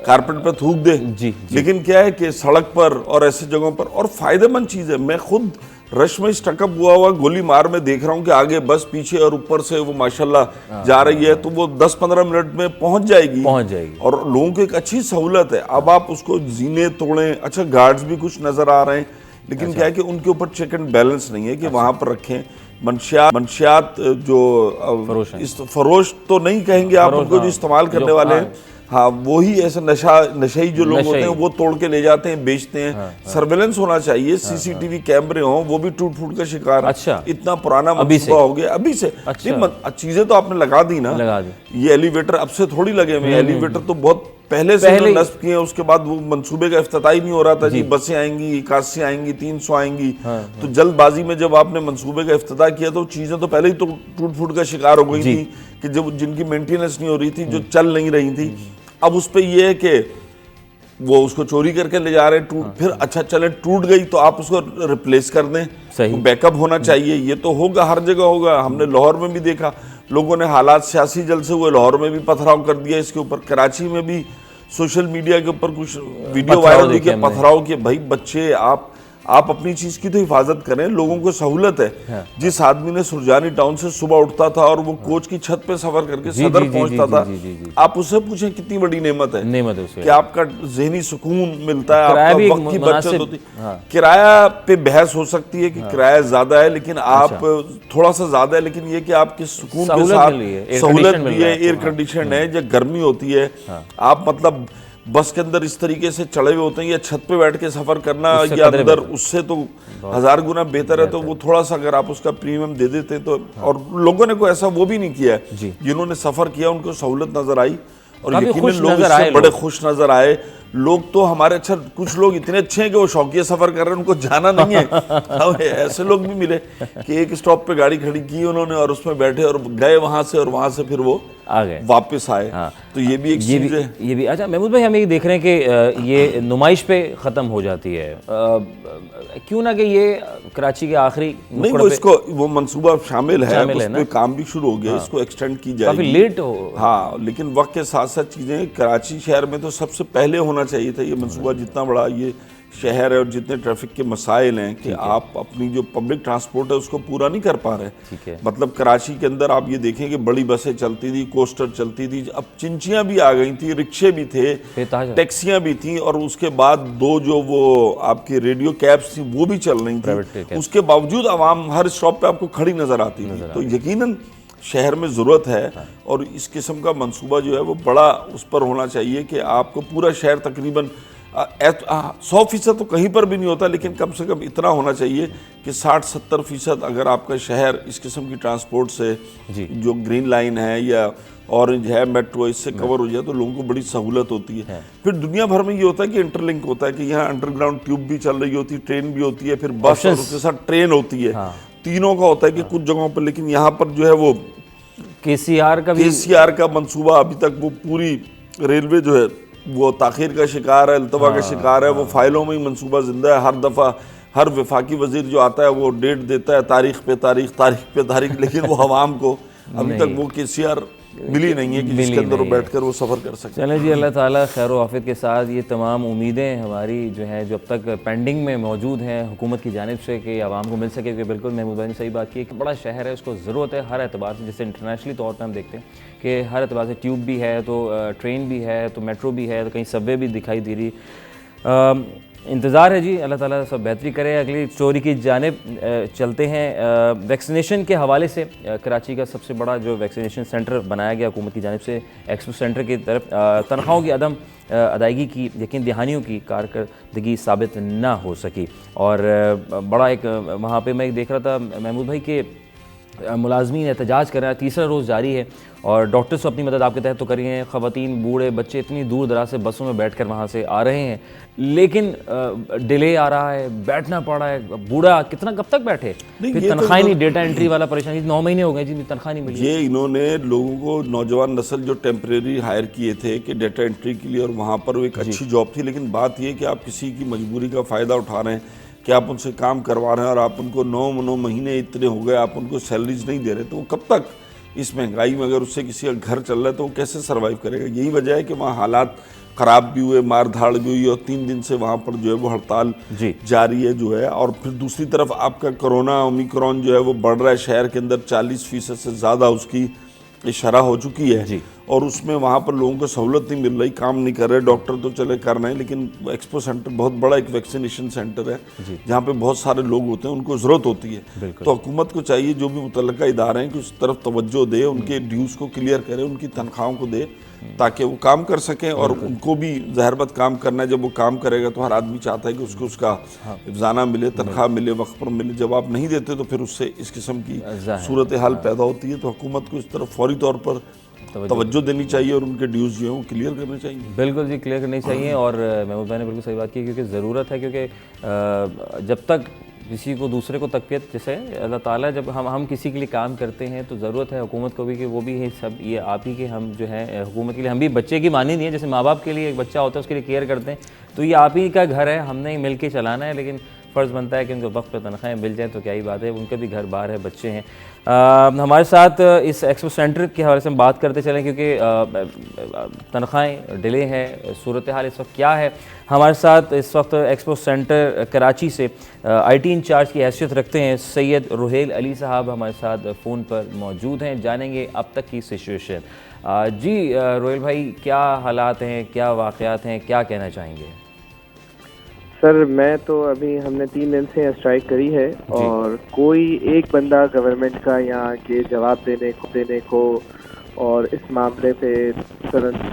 कारपेट पे थूक दे। जी। लेकिन क्या है कि सड़क पर और ऐसे जगहों पर, और फायदेमंद चीज़ है। मैं खुद रश में स्टकअप हुआ गोली मार में देख रहा हूँ कि आगे बस पीछे और ऊपर से वो माशाल्लाह जा रही है, तो वो 10-15 मिनट में पहुंच जाएगी और लोगों को एक अच्छी सहूलत है। अब आप उसको जीने तोड़ें। अच्छा, गार्ड्स भी कुछ नज़र आ रहे हैं, लेकिन क्या है कि उनके ऊपर चेक एंड बैलेंस नहीं है कि वहां पर रखें। मंशियात जो इस फरोश तो नहीं कहेंगे आप उनको, जो इस्तेमाल करने वाले हैं, हाँ वही ऐसा नशेई जो लोग होते हैं वो तोड़ के ले जाते हैं, बेचते हैं। सर्वेलेंस होना चाहिए, सीसीटीवी कैमरे हों, वो भी टूट फूट का शिकार। अच्छा, इतना पुराना मंसूबा हो गया अभी से। चीजें तो आपने लगा दी ना, ये एलिवेटर अब से थोड़ी लगे हुए, एलिवेटर तो बहुत पहले से नस्ब किए, उसके बाद वो मंसूबे का इफ्तिताह ही नहीं हो रहा था जी। बसें आएंगी, 81 आएंगी, 300 आएंगी। तो जल्दबाजी में जब आपने मंसूबे का इफ्तिताह किया तो चीजें तो पहले ही तो टूट फूट का शिकार हो गई थी कि जब जिनकी मेंटेनेंस नहीं हो रही थी, जो चल नहीं रही थी। अब उस पे ये है कि वो उसको चोरी करके ले जा रहे हैं, फिर अच्छा चले टूट गई तो आप उसको रिप्लेस कर दें, तो बैकअप होना चाहिए। ये तो होगा, हर जगह होगा। हमने लाहौर में भी देखा, लोगों ने हालात सियासी जलसे हुए, लाहौर में भी पथराव कर दिया इसके ऊपर। कराची में भी सोशल मीडिया के ऊपर कुछ वीडियो वायरल हुई कि पथराव के। भाई बच्चे, आप अपनी चीज की तो हिफाजत करें, लोगों को सहूलत है। जिस आदमी ने सुरजानी टाउन से सुबह उठता था और वो कोच की छत पे सफर करके सदर पहुंचता था, आप उससे पूछें कितनी बड़ी नेमत है कि आपका ज़हनी सुकून मिलता है, आपका वक्त की बचत होती है। किराया पे बहस हो सकती है कि किराया ज्यादा है, लेकिन आप थोड़ा सा ज्यादा है, लेकिन ये कि आपके सुकून के साथ सहूलत भी है, एयर कंडीशन है। जब गर्मी होती है, आप मतलब बस के अंदर इस तरीके से चढ़े हुए होते हैं, या छत पे बैठ के सफर करना या अंदर, उससे तो 1000 गुना बेहतर है। तो वो थोड़ा सा अगर आप उसका प्रीमियम दे देते तो, और लोगों ने कोई ऐसा वो भी नहीं किया है, जिन्होंने सफर किया उनको सहूलत नजर आई और यकीनन लोग इससे बड़े खुश नजर आए। लोग तो हमारे, अच्छा कुछ लोग इतने अच्छे हैं कि वो शौकिया सफर कर रहे हैं, उनको जाना नहीं है। ऐसे लोग भी मिले कि एक स्टॉप पे गाड़ी खड़ी की उन्होंने और उसमें बैठे और गए वहां से, और वहां से फिर वो आ गए, वापस आए। तो ये भी एक चीज है। ये भी अच्छा महमूद भाई, हम ये देख रहे हैं कि ये नुमाइश पे ख़त्म हो जाती है, क्यों ना कि ये कराची के आखिरी नहीं, वो इसको वो मंसूबा शामिल है, उसमें काम भी शुरू हो गया, इसको एक्सटेंड की जाएगी। काफी लेट हो, हाँ, लेकिन वक्त के साथ साथ चीज़ें, कराची शहर में तो सबसे पहले होना चाहिए था ये मंसूबा। जितना बड़ा ये शहर है और जितने ट्रैफिक के मसाइल हैं कि आप अपनी जो पब्लिक ट्रांसपोर्ट है उसको पूरा नहीं कर पा रहे। मतलब कराची के अंदर आप ये देखें कि बड़ी बसें चलती थी, कोस्टर चलती थी, अब चिंचियां भी आ गई थी, रिक्शे भी थे, टैक्सियां भी थी, और उसके बाद दो जो वो आपकी रेडियो कैब्स थी वो भी चल रही थी। उसके बावजूद आवाम हर स्टॉप पे आपको खड़ी नजर आती थी। तो यकीनन शहर में ज़रूरत है, और इस किस्म का मंसूबा जो है वो बड़ा उस पर होना चाहिए कि आपको पूरा शहर तकरीबन 100% तो कहीं पर भी नहीं होता, लेकिन कम से कम इतना होना चाहिए कि 60-70% अगर आपका शहर इस किस्म की ट्रांसपोर्ट से, जो ग्रीन लाइन है या ऑरेंज है, मेट्रो, इससे कवर हो जाए तो लोगों को बड़ी सहूलत होती है। फिर दुनिया भर में ये होता है कि इंटरलिंक होता है कि यहाँ अंडरग्राउंड ट्यूब भी चल रही होती है, ट्रेन भी होती है, फिर बस और उसके साथ ट्रेन होती है। तीनों का होता है कि कुछ जगहों पर, लेकिन यहाँ पर जो है वो केसीआर का मंसूबा अभी तक, वो पूरी रेलवे जो है वो ताखीर का शिकार है, अल्तवा का शिकार है। वो फाइलों में ही मंसूबा जिंदा है। हर दफ़ा हर वफाकी वजीर जो आता है वो डेट देता है, तारीख पे तारीख, लेकिन वो अवाम को अभी तक वो केसीआर मिली नहीं है कि जिसके अंदर वो बैठकर वो सफ़र कर सकते। चलें जी, अल्लाह ताला खैर व आफियत के साथ ये तमाम उम्मीदें हमारी जो हैं, जो अब तक पेंडिंग में मौजूद हैं हुकूमत की जानिब से, कि आवाम को मिल सके। कि बिल्कुल महमूद भाई ने सही बात की, एक बड़ा शहर है, उसको ज़रूरत है हर एतबार से। जैसे इंटरनेशनली तौर पर हम देखते हैं कि हर एतबार से ट्यूब भी है, तो ट्रेन भी है, तो मेट्रो भी है, तो कहीं सबवे भी दिखाई दे रही। इंतज़ार है जी, अल्लाह ताला सब बेहतरी करे। अगली स्टोरी की जानिब चलते हैं। वैक्सीनेशन के हवाले से कराची का सबसे बड़ा जो वैक्सीनेशन सेंटर बनाया गया हुकूमत की जानिब से, एक्सपो सेंटर की तरफ, तनख्वाहों की अदम अदायगी की यकीन दहानियों की कारकर्दगी साबित ना हो सकी। और बड़ा एक वहाँ पे मैं देख रहा था महमूद भाई के मुलाजमीन एहतजाज कर रहे हैं, तीसरा रोज़ जारी है, और डॉक्टर्स तो अपनी मदद आपके तहत तो कर रही हैं, ख़वातीन, बूढ़े, बच्चे इतनी दूर दराज से बसों में बैठकर वहाँ से आ रहे हैं, लेकिन डिले आ रहा है, बैठना पड़ रहा है। बूढ़ा कितना कब तक बैठे, फिर तनख्वाह नहीं, डेटा एंट्री वाला परेशानी, 9 महीने हो गए जी, तनख्वाह नहीं मिली। ये इन्होंने लोगों को, नौजवान नस्ल जो टेम्परेरी हायर किए थे कि डेटा एंट्री के लिए, और वहाँ पर वो एक अच्छी जॉब थी, लेकिन बात ये कि आप किसी की मजबूरी का फ़ायदा उठा रहे हैं कि आप उनसे काम करवा रहे हैं और आप उनको 9 महीने इतने हो गए, आप उनको सैलरीज नहीं दे रहे, तो वो कब तक इस महंगाई में, अगर उससे किसी का घर चल रहा है तो वो कैसे सर्वाइव करेगा। यही वजह है कि वहाँ हालात ख़राब भी हुए, मार धाड़ भी हुई, और 3 दिन से वहाँ पर जो है वो हड़ताल जारी है जो है। और फिर दूसरी तरफ आपका कोरोना ओमिक्रॉन जो है वो बढ़ रहा है, शहर के अंदर 40% से ज़्यादा उसकी शरह हो चुकी है, और उसमें वहाँ पर लोगों को सहूलत नहीं मिल रही, काम नहीं कर रहे, डॉक्टर तो चले कर रहे हैं, लेकिन एक्सपो सेंटर बहुत बड़ा एक वैक्सीनेशन सेंटर है जहाँ पे बहुत सारे लोग होते हैं, उनको ज़रूरत होती है। तो हुकूमत को चाहिए जो भी मुतल्लिका इदारे हैं कि उस तरफ तवज्जो दे, उनके ड्यूज़ को क्लियर करे, उनकी तनख्वाहों को दे ताकि वो काम कर सकें। और उनको भी ज़हरबत काम करना है, जब वो काम करेगा तो हर आदमी चाहता है कि उसको उसका अफजाना मिले, तनख्वाह मिले, वक्त पर मिले। जब आप नहीं देते तो फिर उससे इस किस्म की सूरत हाल पैदा होती है। तो हुकूमत को इस तरफ फौरी तौर पर तवज्जो देनी चाहिए और उनके ड्यूज़ जो हैं वो क्लियर करने चाहिए। बिल्कुल जी, क्लियर करनी चाहिए। और महमूद भाई ने बिल्कुल सही बात की, क्योंकि ज़रूरत है, क्योंकि जब तक किसी को दूसरे को तकवीत, जैसे अल्लाह ताला जब हम किसी के लिए काम करते हैं तो ज़रूरत है हुकूमत को भी कि वो भी है सब ये आप ही के, हम जो है हुकूमत के लिए हम भी बच्चे की मानी नहीं है, जैसे माँ बाप के लिए एक बच्चा होता है उसके लिए केयर करते हैं, तो ये आप ही का घर है, हमने ही मिल के चलाना है। लेकिन फ़र्ज़ बनता है कि उनको वक्त पर तनख्वाहें मिल जाएँ तो क्या ही बात है, उनका भी घर बार है, बच्चे हैं। हमारे साथ इस एक्सपो सेंटर के हवाले से हम बात करते चलें, क्योंकि तनख्वाहें डिले हैं, सूरत हाल इस वक्त क्या है। हमारे साथ इस वक्त एक्सपो सेंटर कराची से IT इंचार्ज की हैसियत रखते हैं सैयद रुहेल अली साहब हमारे साथ फ़ोन पर मौजूद हैं, जानेंगे अब तक की सिचुएशन। जी रुहेल भाई, क्या हालात हैं, क्या वाक़यात हैं, क्या कहना चाहेंगे? सर मैं तो अभी हमने 3 दिन से स्ट्राइक करी है और कोई एक बंदा गवर्नमेंट का यहाँ के जवाब देने को और इस मामले पे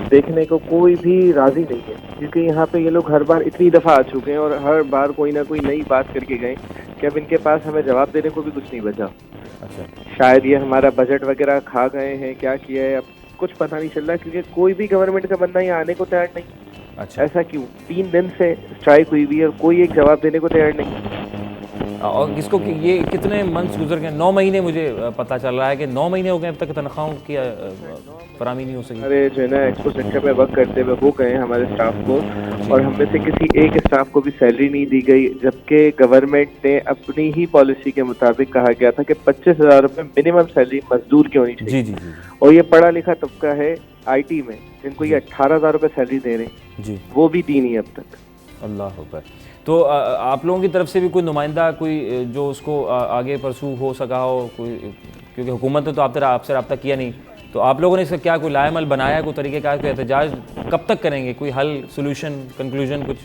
देखने को कोई भी राज़ी नहीं है, क्योंकि यहाँ पे ये लोग हर बार इतनी दफ़ा आ चुके हैं और हर बार कोई ना कोई नई बात करके गए कि अब इनके पास हमें जवाब देने को भी कुछ नहीं बचा। अच्छा, शायद ये हमारा बजट वगैरह खा गए हैं, क्या किया है अब कुछ पता नहीं चल रहा, क्योंकि कोई भी गवर्नमेंट का बंदा यहाँ आने को तैयार नहीं। अच्छा, ऐसा क्यों? 3 दिन से स्ट्राइक हुई हुई है और कोई एक जवाब देने को तैयार नहीं। और इसको ये कितने मंथ्स गुजर गए? 9 महीने मुझे पता चल रहा है कि 9 महीने हो गए अब तक तनख्वाहों की फराहमी नहीं हो सकी। अरे जो है ना, एक्सपो सेंटर में वर्क करते हुए हो गए हमारे स्टाफ को, और हम में से किसी एक स्टाफ को भी सैलरी नहीं दी गई, जबकि गवर्नमेंट ने अपनी ही पॉलिसी के मुताबिक कहा गया था कि 25,000 रुपये मिनिमम सैलरी मजदूर की होनी चाहिए। जी जी जी। और ये पढ़ा लिखा तबका है IT में, जिनको ये 18,000 रुपये सैलरी दे रहे हैं जी, वो भी दी नहीं अब तक। अल्लाह अकबर। तो आप लोगों की तरफ से भी कोई नुमाइंदा, कोई जो उसको आगे परसू हो सका हो, कोई, क्योंकि हुकूमत ने तो आपसे रब्ता किया नहीं, तो आप लोगों ने इसका क्या कोई लाएमल बनाया, कोई तरीक़ेकार, कोई एहतजाज कब तक करेंगे, कोई हल, सोल्यूशन, कंक्लूजन कुछ?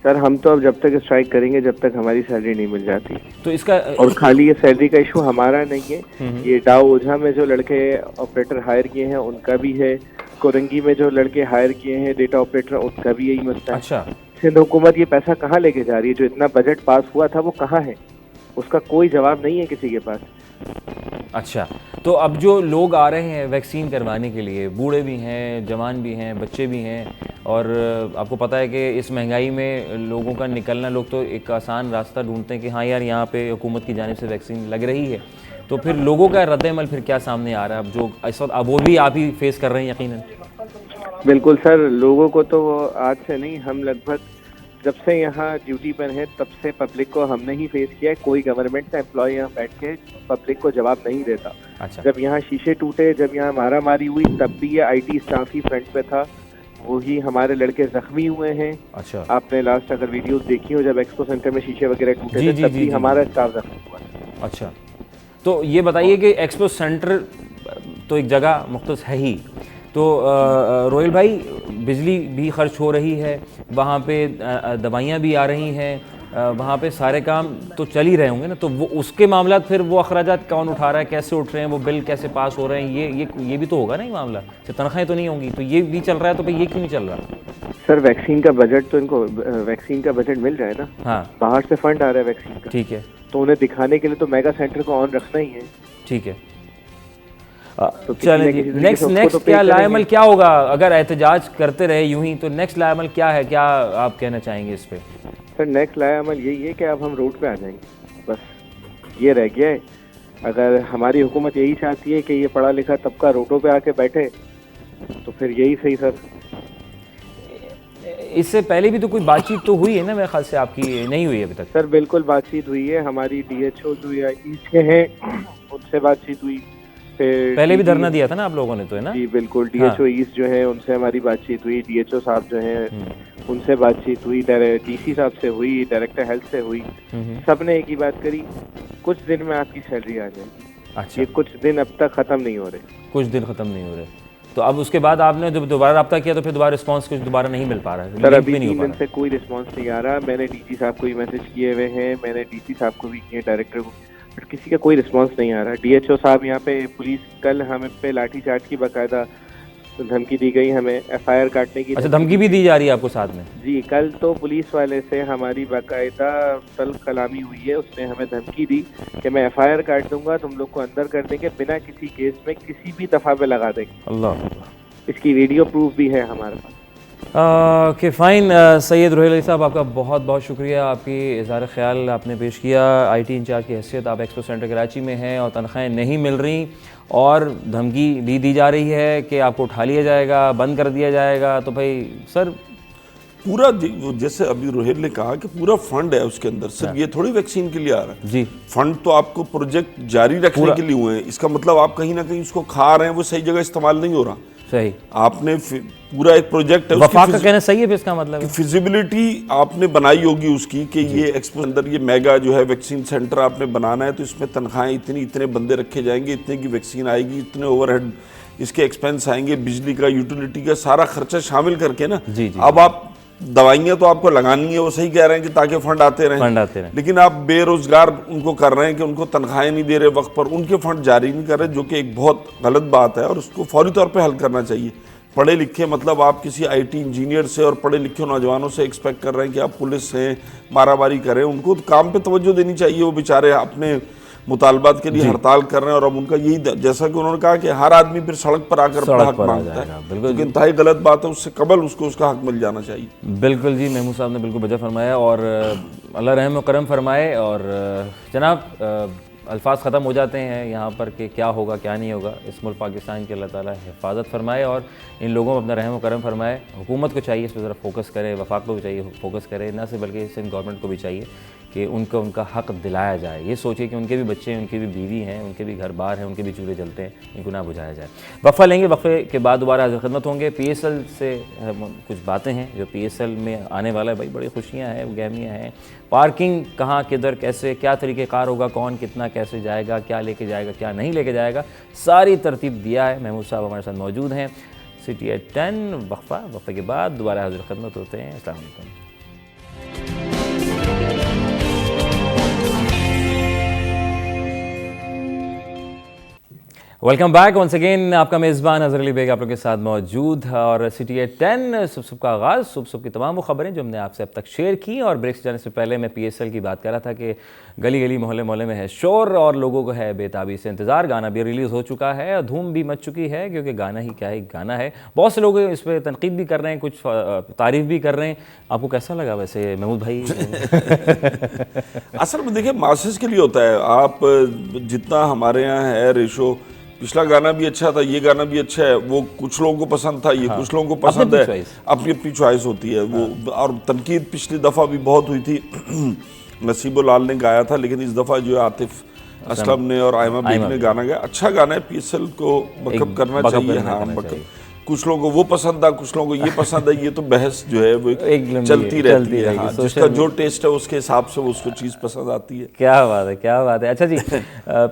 सर हम तो अब जब तक स्ट्राइक करेंगे जब तक हमारी सैलरी नहीं मिल जाती। तो इसका और खाली ये सैलरी का इशू हमारा नहीं है, ये डाउ ओझा में जो लड़के ऑपरेटर हायर किए हैं उनका भी है, कोरंगी में जो लड़के हायर किए हैं डेटा ऑपरेटर, उनका भी यही मसला है। अच्छा, सिंध हुकूमत ये पैसा कहाँ लेके जा रही है? जो इतना बजट पास हुआ था वो कहाँ है? उसका कोई जवाब नहीं है किसी के पास। अच्छा, तो अब जो लोग आ रहे हैं वैक्सीन करवाने के लिए, बूढ़े भी हैं, जवान भी हैं, बच्चे भी हैं, और आपको पता है कि इस महंगाई में लोगों का निकलना, लोग तो एक आसान रास्ता ढूंढते हैं कि हाँ यार यहाँ पे हुकूमत की जानिब से वैक्सीन लग रही है, तो फिर लोगों का रद्द-ए-अमल फिर क्या सामने आ रहा है अब जो इस वक्त, अब वो भी आप ही फेस कर रहे हैं यकीनन? बिल्कुल सर, लोगों को तो आज से नहीं, हम लगभग जब से यहाँ ड्यूटी पर है तब से पब्लिक को हमने ही फेस किया है। कोई गवर्नमेंट का एम्प्लॉय यहाँ बैठ के पब्लिक को जवाब नहीं देता। अच्छा, जब यहाँ शीशे टूटे, जब यहाँ मारा मारी हुई, तब भी ये IT स्टाफ ही फ्रंट पे था, वही हमारे लड़के जख्मी हुए हैं। अच्छा, आपने लास्ट अगर वीडियोस देखी हो, जब एक्सपो सेंटर में शीशे वगैरह टूटे थे तब भी हमारा स्टाफ जख्मी हुआ। अच्छा, तो ये बताइए कि एक्सपो सेंटर तो एक जगह मुख्तस है ही, तो रोहिल भाई बिजली भी खर्च हो रही है, वहाँ पे दवाइयाँ भी आ रही हैं, वहाँ पे सारे काम तो चल ही रहे होंगे ना, तो वो उसके मामला फिर वो अखराजात कौन उठा रहा है, कैसे उठ रहे हैं, वो बिल कैसे पास हो रहे हैं, ये भी तो होगा ना ये मामला, तनख्वाहें तो नहीं होंगी, तो ये भी चल रहा है, तो भाई ये क्यों नहीं चल रहा? सर वैक्सीन का बजट तो इनको वैक्सीन का बजट मिल रहा है ना, हाँ, बाहर से फंड आ रहा है वैक्सीन का, ठीक है, तो उन्हें दिखाने के लिए तो मेगा सेंटर को ऑन रखना ही है। ठीक है, तो चलें जी, नेक्स्ट क्या लाएमल क्या होगा अगर एहतजाज करते रहे यूं ही, तो नेक्स्ट लाएमल क्या है, क्या आप कहना चाहेंगे इस पे? सर नेक्स्ट लाएमल यही है कि अब हम रोड पे आ जाएंगे, बस ये रह गया है। अगर हमारी हुकूमत यही चाहती है कि ये पढ़ा लिखा तबका रोडों पे आके बैठे तो फिर यही सही। सर इससे पहले भी तो कोई बातचीत तो हुई है ना, मेरे ख्याल से आपकी नहीं हुई अभी तक? सर बिल्कुल बातचीत हुई है, हमारी DHO जो ईस्ट के हैं उनसे बातचीत हुई, फिर पहले भी धरना दिया था ना आप लोगों ने, तो है ना? जी बिल्कुल, DHO ईस्ट जो है उनसे हमारी बातचीत हुई, DHO साहब जो हैं उनसे बातचीत हुई, DC साहब से हुई, डायरेक्टर हेल्थ से हुई, सब ने एक ही बात करी, कुछ दिन में आपकी सैलरी आ जाएगी। अच्छा, ये कुछ दिन अब तक खत्म नहीं हो रहे, कुछ दिन खत्म नहीं हो रहे। तो अब उसके बाद आपने जब दोबारा रब्ता किया तो फिर दोबारा रिस्पांस कुछ दोबारा नहीं मिल पा रहा है? सर लिंक अभी भी नहीं हो 3 पा दिन रहा से कोई रिस्पांस नहीं आ रहा। मैंने डीसी साहब को भी मैसेज किए हुए हैं, मैंने डीसी साहब को भी किए, डायरेक्टर को, बट किसी का कोई रिस्पांस नहीं आ रहा। डीएचओ साहब यहाँ पे, पुलिस, कल हमें पे लाठीचार्ज की बाकायदा धमकी दी गई, हमें एफआईआर काटने की। अच्छा, धमकी भी दी जा रही है आपको साथ में? जी, कल तो पुलिस वाले से हमारी बाकायदा तल्ख कलामी हुई है। उसने हमें धमकी दी कि मैं एफआईआर काट दूंगा, तुम लोग को अंदर कर देंगे, बिना किसी केस में किसी भी दफा पे लगा देंगे। अल्लाह। इसकी वीडियो प्रूफ भी है हमारे पास। Okay fine. सैयद रुहेल अली साहब, आपका बहुत बहुत शुक्रिया, आपकी इज़हार ख्याल आपने पेश किया। आईटी इंचार्ज की हैसियत आप एक्सपो सेंटर कराची में हैं और तनख्वाहें नहीं मिल रही और धमकी भी दी जा रही है कि आपको उठा लिया जाएगा, बंद कर दिया जाएगा। तो भाई सर पूरा जैसे अभी रुहेल ने कहा कि पूरा फंड है उसके अंदर, सिर्फ ये थोड़ी वैक्सीन के लिए आ रहा है जी। फंड तो आपको प्रोजेक्ट जारी रखने के लिए हुए हैं। इसका मतलब आप कहीं ना कहीं उसको खा रहे हैं, वो सही जगह इस्तेमाल नहीं हो रहा। सही, आपने पूरा एक प्रोजेक्ट है, वफाक का कहना सही है, फिर इसका मतलब फिजिबिलिटी आपने बनाई होगी उसकी कि ये एक्सपो अंदर ये मेगा जो है वैक्सीन सेंटर आपने बनाना है, तो इसमें तनख्वाहें इतने बंदे रखे जाएंगे, इतने की वैक्सीन आएगी, इतने ओवरहेड इसके एक्सपेंस आएंगे, बिजली का, यूटिलिटी का सारा खर्चा शामिल करके ना। जी। अब आप दवाइयाँ तो आपको लगानी है, वो सही कह रहे हैं कि ताकि फंड आते रहें, लेकिन आप बेरोजगार उनको कर रहे हैं कि उनको तनख्वाहें नहीं दे रहे वक्त पर, उनके फंड जारी नहीं कर रहे, जो कि एक बहुत गलत बात है और उसको फौरी तौर पे हल करना चाहिए। पढ़े लिखे, मतलब आप किसी आईटी इंजीनियर से और पढ़े लिखे नौजवानों से एक्सपेक्ट कर रहे हैं कि आप पुलिस से मारामारी करें, उनको काम पे तवज्जो देनी चाहिए। वो बेचारे अपने मुतालबात के लिए हड़ताल कर रहे हैं और अब उनका यही, जैसा कि उन्होंने कहा कि हर आदमी फिर सड़क पर आकर अपना हक मांगता है, बिल्कुल इंतहाई गलत बात है। उससे कबल उसको उसका हक मिल जाना चाहिए। बिल्कुल जी, महमूद साहब ने बिल्कुल वजह फरमाया और अल्लाह रहम व करम फरमाए। और जनाब अल्फाज ख़त्म हो जाते हैं यहाँ पर कि क्या होगा क्या नहीं होगा। इस मुल्क पाकिस्तान की अल्लाह ताला हिफाजत फरमाए और इन लोगों पर अपना रहम व करम फरमाए। हुकूमत को चाहिए इस पर ज़रा फोकस करे, वफाक को भी चाहिए फोकस करे, ना सिर्फ बल्कि सिंध गवर्नमेंट को भी चाहिए कि उनको उनका हक़ दिलाया जाए। ये सोचिए कि उनके भी बच्चे हैं, उनकी भी बीवी हैं, उनके भी घर बार हैं, उनके भी चूल्हे जलते हैं, इनको ना बुझाया जाए। वक्फ़ा लेंगे, वक्फ़े के बाद दोबारा हाज़िर खिदमत होंगे। PSL से कुछ बातें हैं जो PSL में आने वाला है। भाई बड़ी खुशियाँ हैं, गहमियाँ हैं। पार्किंग कहाँ, किधर, कैसे, क्या तरीक़ेकार होगा, कौन कितना कैसे जाएगा, क्या लेके जाएगा, क्या नहीं लेके जाएगा, सारी तरतीब दिया है। महमूद साहब हमारे साथ मौजूद हैं। City at 10 वक्फ़े के बाद दोबारा हाज़िर खिदमत होते हैं। अस्सलाम वालेकुम। Welcome back once again. आपका मेज़बान अज़हर अली बेग आप लोगों के साथ मौजूद है और City at 10 सुबह का आगाज़, सुबह की तमाम वो खबरें जो हमने आपसे अब तक शेयर की। और ब्रेक से जाने से पहले मैं PSL की बात कर रहा था कि गली गली मोहल्ले मोहल्ले में है शोर और लोगों को है बेताबी से इंतज़ार। गाना भी रिलीज़ हो चुका है और धूम भी मच चुकी है, क्योंकि गाना ही क्या है, गाना है। बहुत से लोग इस पर तनकीद भी कर रहे हैं, कुछ तारीफ़ भी कर रहे हैं। आपको कैसा लगा वैसे महमूद भाई? असल में देखिए, मासेस के लिए होता है। आप जितना हमारे यहाँ है रेशो, पिछला गाना भी अच्छा था, ये गाना भी अच्छा है, वो कुछ लोगों को पसंद था, ये कुछ लोगों को पसंद है, अपनी अपनी चॉइस होती है वो। और तनकीद पिछली दफ़ा भी बहुत हुई थी, नसीबो लाल ने गाया था, लेकिन इस दफ़ा जो है आतिफ असलम ने और आयमा बेग ने गाना गाया। अच्छा गाना है, PSL को बकअप करना चाहिए। हाँ, बकअप कुछ लोगों को वो पसंद है, कुछ लोगों को ये पसंद है। ये तो बहस जो है वो चलती रहती है। हाँ, जिसका जो टेस्ट है उसके हिसाब से वो उसको चीज़ पसंद आती है। क्या बात है, क्या बात है। अच्छा जी,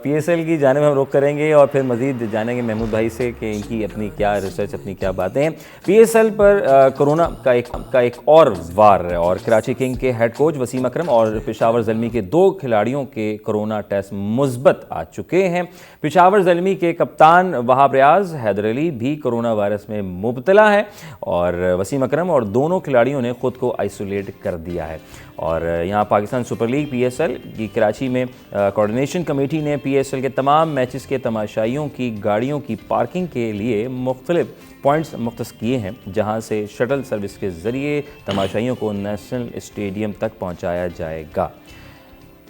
PSL की जाने में हम रुख करेंगे और फिर मज़ीद जानेंगे महमूद भाई से कि इनकी अपनी क्या रिसर्च, अपनी क्या बातें हैं। PSL पर कोरोना का एक और वार है और कराची किंग के हेड कोच वसीम अकरम और पेशावर ज़ल्मी के 2 खिलाड़ियों के कोरोना टेस्ट मुस्बत आ चुके हैं। पेशावर ज़ल्मी के कप्तान वहाब रियाज हैदर अली भी कोरोना वायरस में मुब्तला है और वसीम अकरम और दोनों खिलाड़ियों ने खुद को आइसोलेट कर दिया है। और यहाँ पाकिस्तान सुपर लीग PSL की कराची में कोऑर्डिनेशन कमेटी ने PSL के तमाम मैचेस के तमाशाइयों की गाड़ियों की पार्किंग के लिए मुख्तलिफ पॉइंट्स मुख्तस किए हैं, जहाँ से शटल सर्विस के ज़रिए तमाशाइयों को नेशनल स्टेडियम तक पहुँचाया जाएगा।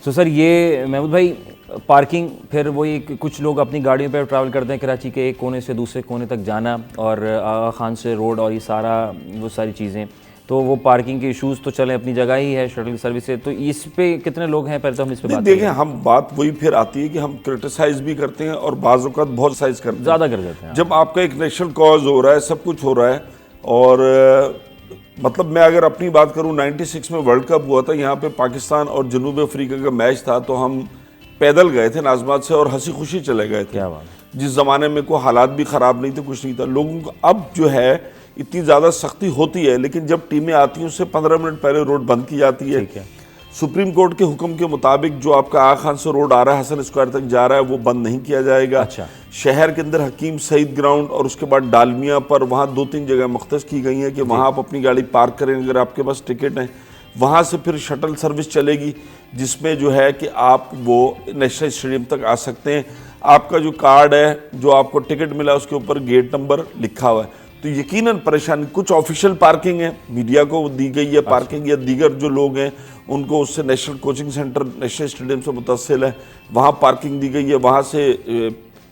तो सर ये महमूद भाई, पार्किंग फिर वही कुछ लोग अपनी गाड़ियों पर ट्रैवल करते हैं, कराची के एक कोने से दूसरे कोने तक जाना और आगा खान से रोड और ये सारा वो सारी चीज़ें, तो वो पार्किंग के इश्यूज़ तो चले अपनी जगह ही है शटल सर्विस से। तो इस पे कितने लोग हैं, पहले तो हम इस पे बात देखें। हम बात वही फिर आती है कि हम क्रिटिसाइज भी करते हैं और बाज़ औक़ात बहुत साइज करते हैं, ज़्यादा कर देते हैं। जब आपका एक नेशनल कॉज हो रहा है, सब कुछ हो रहा है। और मतलब मैं अगर अपनी बात करूं, 96 में वर्ल्ड कप हुआ था, यहाँ पे पाकिस्तान और जनूब अफ्रीका का मैच था, तो हम पैदल गए थे नाजमात से और हंसी खुशी चले गए थे। क्या बात। जिस ज़माने में कोई हालात भी ख़राब नहीं थे, कुछ नहीं था लोगों को। अब जो है इतनी ज़्यादा सख्ती होती है, लेकिन जब टीमें आती हैं उससे 15 मिनट पहले रोड बंद की जाती है। सुप्रीम कोर्ट के हुक्म के मुताबिक जो आपका आगा खान से रोड आ रहा है हसन स्क्वायर तक जा रहा है वो बंद नहीं किया जाएगा। अच्छा। शहर के अंदर हकीम सईद ग्राउंड और उसके बाद डालमिया पर वहाँ 2-3 जगह मुख्तस की गई हैं कि वहाँ आप अपनी गाड़ी पार्क करें अगर आपके पास टिकट है। वहाँ से फिर शटल सर्विस चलेगी जिसमें जो है कि आप वो नेशनल स्टेडियम तक आ सकते हैं। आपका जो कार्ड है, जो आपको टिकट मिला उसके ऊपर गेट नंबर लिखा हुआ है। तो यकीनन परेशानी, कुछ ऑफिशियल पार्किंग है, मीडिया को दी गई है पार्किंग, या दीगर जो लोग हैं उनको उससे national coaching centre national stadium से मुतसिल है वहाँ पार्किंग दी गई है। वहाँ से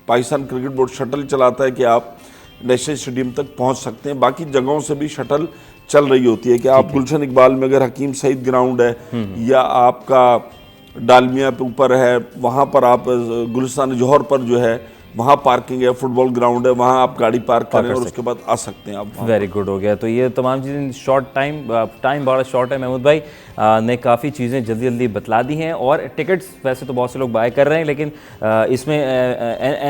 पाकिस्तान क्रिकेट बोर्ड शटल चलाता है कि आप नेशनल स्टेडियम तक पहुँच सकते हैं। बाकी जगहों से भी शटल चल रही होती है कि आप गुलशन इकबाल में अगर हकीम सईद ग्राउंड है या आपका डालमिया पे ऊपर है वहाँ पर आप गुलिस्तान जौहर पर जो है वहाँ पार्किंग है, फुटबॉल ग्राउंड है, वहाँ आप गाड़ी पार्क करें और उसके बाद आ सकते हैं आप। वेरी गुड हो गया। तो ये तमाम चीज़ें शॉर्ट टाइम बड़ा शॉर्ट है। महमूद भाई ने काफ़ी चीज़ें जल्दी जल्दी बतला दी हैं। और टिकट्स वैसे तो बहुत से लोग बाय कर रहे हैं, लेकिन इसमें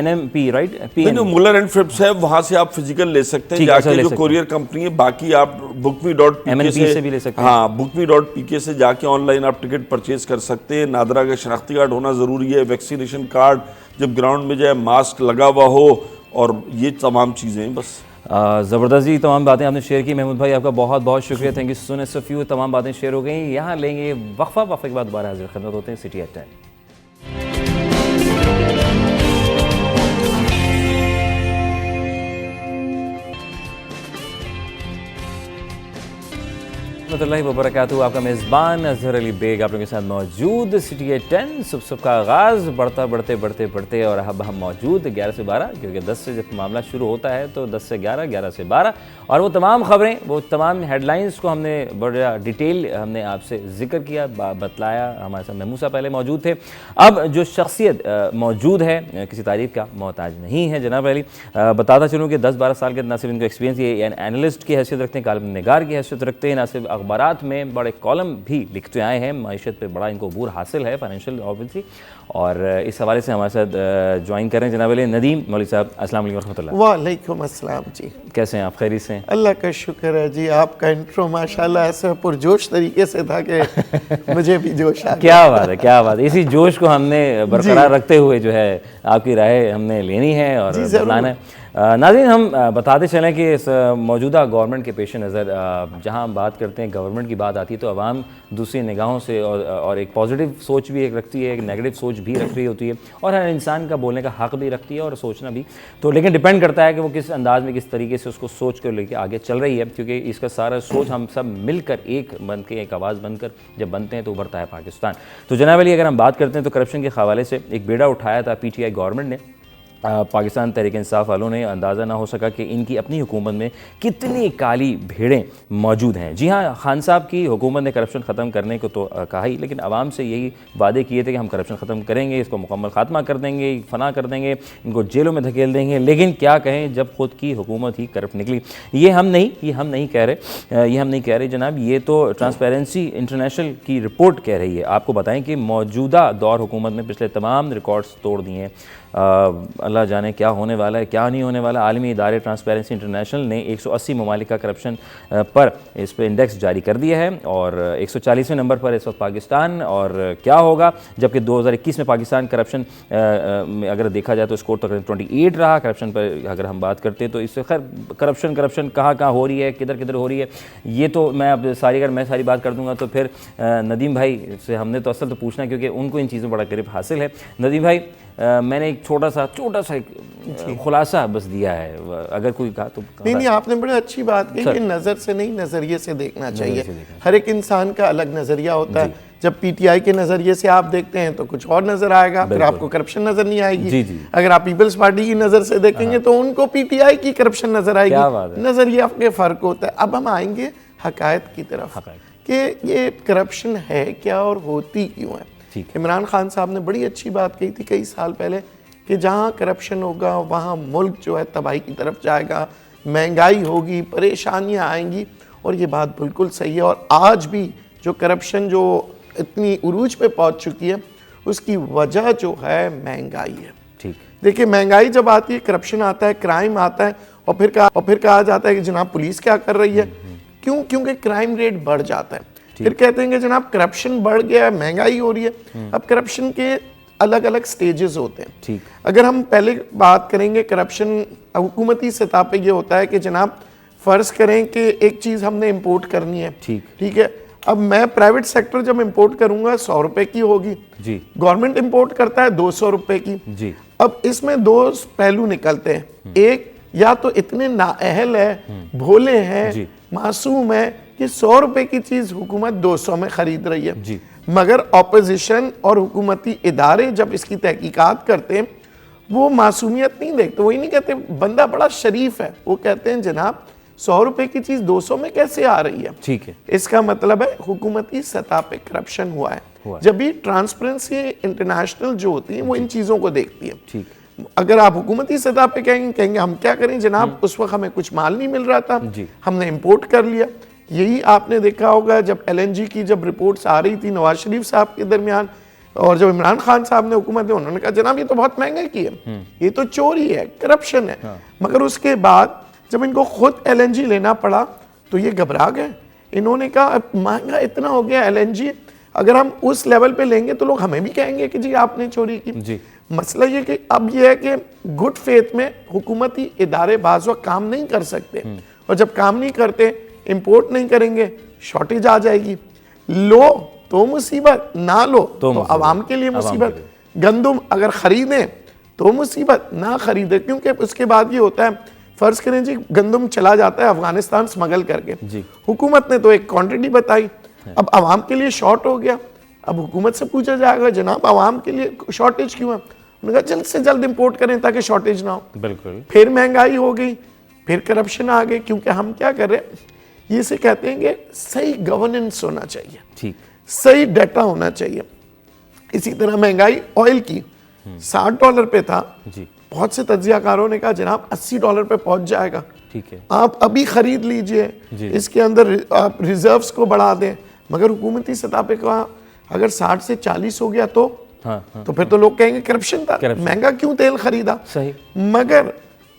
NMP right Muller and Phipps है, वहाँ से आप फिजिकल ले सकते हैं जाके, जो कोरियर कंपनी है। बाकी आप bookme.pk से भी ले सकते हैं। हाँ, bookme.pk से जाके ऑनलाइन आप टिकट परचेज कर सकते हैं। नादरा का शनाख्ती कार्ड होना ज़रूरी है, वैक्सीनेशन कार्ड, जब ग्राउंड में जाए मास्क लगा हुआ हो, और ये तमाम चीज़ें बस। ज़बरदस्त जी, तमाम बातें आपने शेयर की महमूद भाई, आपका बहुत बहुत शुक्रिया। Thank you so much of you. तमाम बातें शेयर हो गई। यहाँ लेंगे वक्फे के बाद दोबारा हाजिर खिदमत होते हैं सिटी एट 10। रहमतुल्लाहि व बरकातहू। आपका मेज़बान अज़हर अली बेग आप लोगों के साथ मौजूद सिटी एट 10। सुबह का आगाज़ बढ़ते और अब हम मौजूद 11 से 12, क्योंकि 10 से जब मामला शुरू होता है तो 10 से 11, 11 से 12, और वो तमाम खबरें, वो तमाम हेडलाइंस को हमने बड़ा डिटेल हमने आपसे जिक्र किया, बतलाया। हमारे साथ महमूद साहब पहले मौजूद थे। अब जो शख्सियत मौजूद है किसी तारीफ का मोहताज नहीं है जनाब अली। बताता चलूँ कि 10-12 साल के ना सिर्फ इनको एक्सपीरियंस, ये एनालिस्ट की हैसियत रखते हैं, कालम निगार की हैसियत रखते हैं, ना सिर्फ अखबारात में बड़े कॉलम भी लिखते आए हैं। माइशत पे बड़ा इनको अबूर हासिल है, फाइनेंशियल ऑब्वियसली। और इस हवाले से हमारे साथ ज्वाइन करें जनाब अली नदीम मौलवी साहब। अस्सलाम वालेकुम रहमतुल्लाह। वालेकुम अस्सलाम जी। कैसे हैं आप? खैरियत से? अल्लाह का शुक्र है जी। आपका इंट्रो माशाल्लाह ऐसे पुरजोश तरीके से था कि मुझे भी जोश आ गया। क्या बात है, क्या बात है। इसी जोश को हमने बरकरार रखते हुए जो है आपकी राय हमने लेनी है और बताना है। नाज़रीन, हम बताते चलें कि इस मौजूदा गवर्नमेंट के पेश नज़र जहाँ हम बात करते हैं, गवर्नमेंट की बात आती है तो आवाम दूसरी निगाहों से और एक पॉजिटिव सोच भी एक रखती है, एक नेगेटिव सोच भी रख रही होती है, और हर इंसान का बोलने का हक़ भी रखती है और सोचना भी। तो लेकिन डिपेंड करता है कि वो किस अंदाज़ में, किस तरीके से उसको सोच कर लेके आगे चल रही है, क्योंकि इसका सारा सोच हम सब मिलकर एक बन के, एक आवाज़ बनकर जब बनते हैं तो उभरता है पाकिस्तान। तो जनाब अली, अगर हम बात करते हैं तो करप्शन के हवाले से एक बेड़ा उठाया था PTI गवर्नमेंट ने। पाकिस्तान तहरीक इंसाफ वालों ने अंदाज़ा ना हो सका कि इनकी अपनी हुकूमत में कितनी काली भेड़ें मौजूद हैं। जी हाँ, खान साहब की हुकूमत ने करप्शन ख़त्म करने को तो कहा ही, लेकिन आवाम से यही वादे किए थे कि हम करप्शन ख़त्म करेंगे, इसको मुकम्मल ख़ात्मा कर देंगे, फना कर देंगे, इनको जेलों में धकेल देंगे। लेकिन क्या कहें, जब खुद की हुकूमत ही करप्ट निकली। ये हम नहीं कह रहे जनाब, ये तो ट्रांसपेरेंसी इंटरनेशनल की रिपोर्ट कह रही है। आपको बताएं कि मौजूदा दौर हुकूमत में पिछले तमाम रिकॉर्ड्स तोड़ दिए हैं। अल्लाह जाने क्या होने वाला है, क्या नहीं होने वाला। आलमी इदारे ट्रांसपेरेंसी इंटरनेशनल ने 180 ममालिक का करप्शन पर इस पर इंडेक्स जारी कर दिया है, और 140वें नंबर पर इस वक्त पाकिस्तान। और क्या होगा, जबकि 2021 में पाकिस्तान करप्शन में अगर देखा जाए तो स्कोर तकरीबन 28 रहा करप्शन पर। अगर हम बात करते हैं तो इससे खैर करप्शन कहाँ हो रही है, किधर हो रही है, ये तो मैं अब अगर मैं सारी बात कर दूंगा तो फिर नदीम भाई से हमने तो असल तो पूछना, क्योंकि उनको इन चीज़ों में बड़ा करीब हासिल है। नदीम भाई, मैंने एक छोटा सा एक खुलासा बस दिया है, अगर कोई कहा तो। नहीं, आपने बड़ी अच्छी बात की कि नज़र से नहीं, नज़रिए से देखना चाहिए। हर एक इंसान का अलग नज़रिया होता है। जब PTI के नज़रिए से आप देखते हैं तो कुछ और नज़र आएगा, फिर आपको करप्शन नज़र नहीं आएगी। अगर आप पीपल्स पार्टी की नज़र से देखेंगे तो उनको PTI की करप्शन नज़र आएगी। नज़रिया के फ़र्क होता है। अब हम आएंगे हक़ायक़ की तरफ कि ये करप्शन है क्या और होती क्यों है। इमरान खान साहब ने बड़ी अच्छी बात कही थी कई साल पहले कि जहाँ करप्शन होगा वहाँ मुल्क जो है तबाही की तरफ जाएगा, महंगाई होगी, परेशानियाँ आएंगी, और ये बात बिल्कुल सही है। और आज भी जो करप्शन जो इतनी उरूज पे पहुँच चुकी है, उसकी वजह जो है महंगाई है। ठीक। देखिए महंगाई जब आती है, करप्शन आता है, क्राइम आता है, और फिर कहा जाता है कि जनाब पुलिस क्या कर रही है। क्यों? क्योंकि क्राइम रेट बढ़ जाता है। फिर कहते हैं कि जनाब करप्शन बढ़ गया, महंगाई हो रही है। अब करप्शन के अलग अलग स्टेजेस होते हैं। ठीक। अगर हम पहले बात करेंगे करप्शन हुकूमती सतह पे ये होता है कि जनाब फर्ज करें कि एक चीज हमने इंपोर्ट करनी है, ठीक है, अब मैं प्राइवेट सेक्टर जब इंपोर्ट करूंगा 100 रुपए की होगी जी, गवर्नमेंट इंपोर्ट करता है 200 रुपए की जी। अब इसमें दो पहलू निकलते हैं। एक, या तो इतने नाअहल है, भोले हैं, मासूम है कि 100 रुपए की चीज हुकूमत 200 में खरीद रही है जी। मगर ऑपोजिशन और हुकूमती इदारे जब इसकी तहकीकात करते हैं वो मासूमियत नहीं देखते। वही नहीं कहते बंदा बड़ा शरीफ है, वो कहते हैं जनाब 100 रुपए की चीज 200 में कैसे आ रही है। ठीक है। इसका मतलब है हुकूमती सतह पे करप्शन हुआ है। जब भी ट्रांसपेरेंसी इंटरनेशनल जो होती है वो इन चीजों को देखती है। ठीक। अगर आप हुकूमती सतह पे कहेंगे हम क्या करें जनाब, उस वक्त हमें कुछ माल नहीं मिल रहा था, हमने इंपोर्ट कर लिया। यही आपने देखा होगा जब LNG की जब रिपोर्ट्स आ रही थी नवाज शरीफ साहब के दरमियान, और जब इमरान खान साहब ने हुकूमत में, उन्होंने कहा जनाब ये तो बहुत महंगा की है, ये तो चोरी है, करप्शन है। मगर उसके बाद जब इनको खुद LNG लेना पड़ा तो ये घबरा गए। इन्होंने कहा अब महंगा इतना हो गया LNG, अगर हम उस लेवल पे लेंगे तो लोग हमें भी कहेंगे कि जी आपने चोरी की। जी। मसला ये कि अब ये है कि गुड फेथ में हुकूमती इदारे बाज़ वक्त काम नहीं कर सकते, और जब काम नहीं करते, इंपोर्ट नहीं करेंगे, शॉर्टेज आ जाएगी। लो तो मुसीबत, ना लो तो आवाम के लिए मुसीबत। गंदम अगर खरीदें तो मुसीबत, ना खरीदे, क्योंकि उसके बाद ये होता है, फर्ज करें जी गंदम चला जाता है अफगानिस्तान स्मगल करके, हुकूमत ने तो एक क्वांटिटी बताई, अब आवाम के लिए शॉर्ट हो गया। अब हुकूमत से पूछा जाएगा जनाब आवाम के लिए शॉर्टेज क्यों है, उन्होंने कहा जल्द से जल्द इंपोर्ट करें ताकि शॉर्टेज ना हो। बिल्कुल। फिर महंगाई हो गई, फिर करप्शन आ गई, क्योंकि हम क्या कर रहे हैं, ये से कहते हैं कि सही गवर्नेंस होना चाहिए, ठीक, सही डाटा होना चाहिए। इसी तरह महंगाई ऑयल की $60 पे था जी, बहुत से तज्जियाकारों ने कहा जनाब $80 पे पहुंच जाएगा, ठीक है, आप अभी खरीद लीजिए, इसके अंदर आप रिजर्व्स को बढ़ा दें। मगर हुकूमती सतह पे कहा अगर 60 से 40 हो गया तो तो फिर तो लोग कहेंगे करप्शन था, महंगा क्यों तेल खरीदा। सही। मगर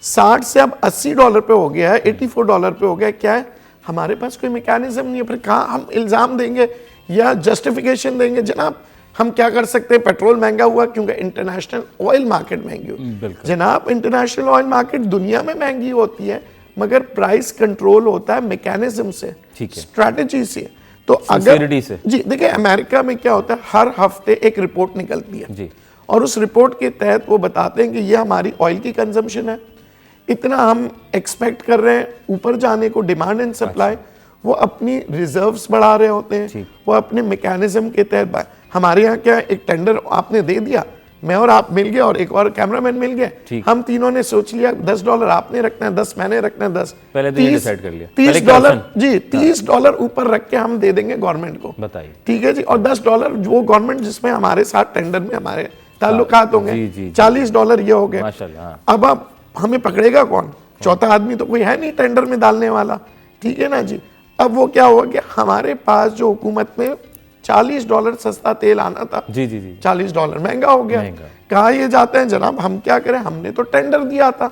60 से अब $80 पे हो गया है, $84 पे हो गया, क्या है हमारे पास कोई मैकेनिज्म नहीं है। फिर कहाँ हम इल्ज़ाम देंगे या जस्टिफिकेशन देंगे जनाब हम क्या कर सकते हैं, पेट्रोल महंगा हुआ क्योंकि इंटरनेशनल ऑयल मार्केट महंगी हुई। जनाब इंटरनेशनल ऑयल मार्केट दुनिया में महंगी होती है मगर प्राइस कंट्रोल होता है मैकेनिज्म से, स्ट्रैटेजी से। तो अगर जी देखिए अमेरिका में क्या होता है, हर हफ्ते एक रिपोर्ट निकलती है जी, और उस रिपोर्ट के तहत वो बताते हैं कि ये हमारी ऑयल की कंजम्पशन है, इतना हम एक्सपेक्ट कर रहे हैं ऊपर जाने को, डिमांड एंड सप्लाई। वो अपनी रिजर्व्स बढ़ा रहे होते हैं, वो अपने मैकेनिज्म के तहत। हमारे यहाँ क्या एक टेंडर आपने दे दिया, मैं और आप मिल गए और एक और कैमरामैन मिल गए, हम तीनों ने सोच लिया $10 आपने रखना है, 10 मैंने रखना है, 10 पहले तो ये डिसाइड कर लिया, $30 जी, $30 ऊपर रख के हम दे देंगे गवर्नमेंट को, बताइए, ठीक है जी। और $10 वो गवर्नमेंट जिसमें हमारे साथ टेंडर में हमारे ताल्लुकात होंगे, $40 ये हो गए। अब हमें पकड़ेगा कौन, चौथा आदमी तो कोई है नहीं टेंडर में डालने वाला, ठीक है ना जी। अब वो क्या हुआ कि हमारे पास जो हुकूमत में $40 सस्ता तेल आना था, जी जी जी, $40 महंगा हो गया। कहा ये जाते हैं जनाब हम क्या करें, हमने तो टेंडर दिया था,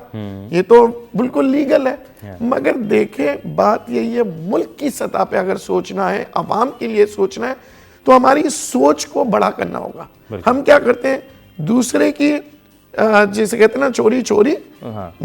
ये तो बिल्कुल लीगल है। मगर देखें बात यही है, मुल्क की सतह पे अगर सोचना है, आवाम के लिए सोचना है, तो हमारी सोच को बड़ा करना होगा। हम क्या करते हैं, दूसरे की जैसे कहते हैं ना चोरी चोरी,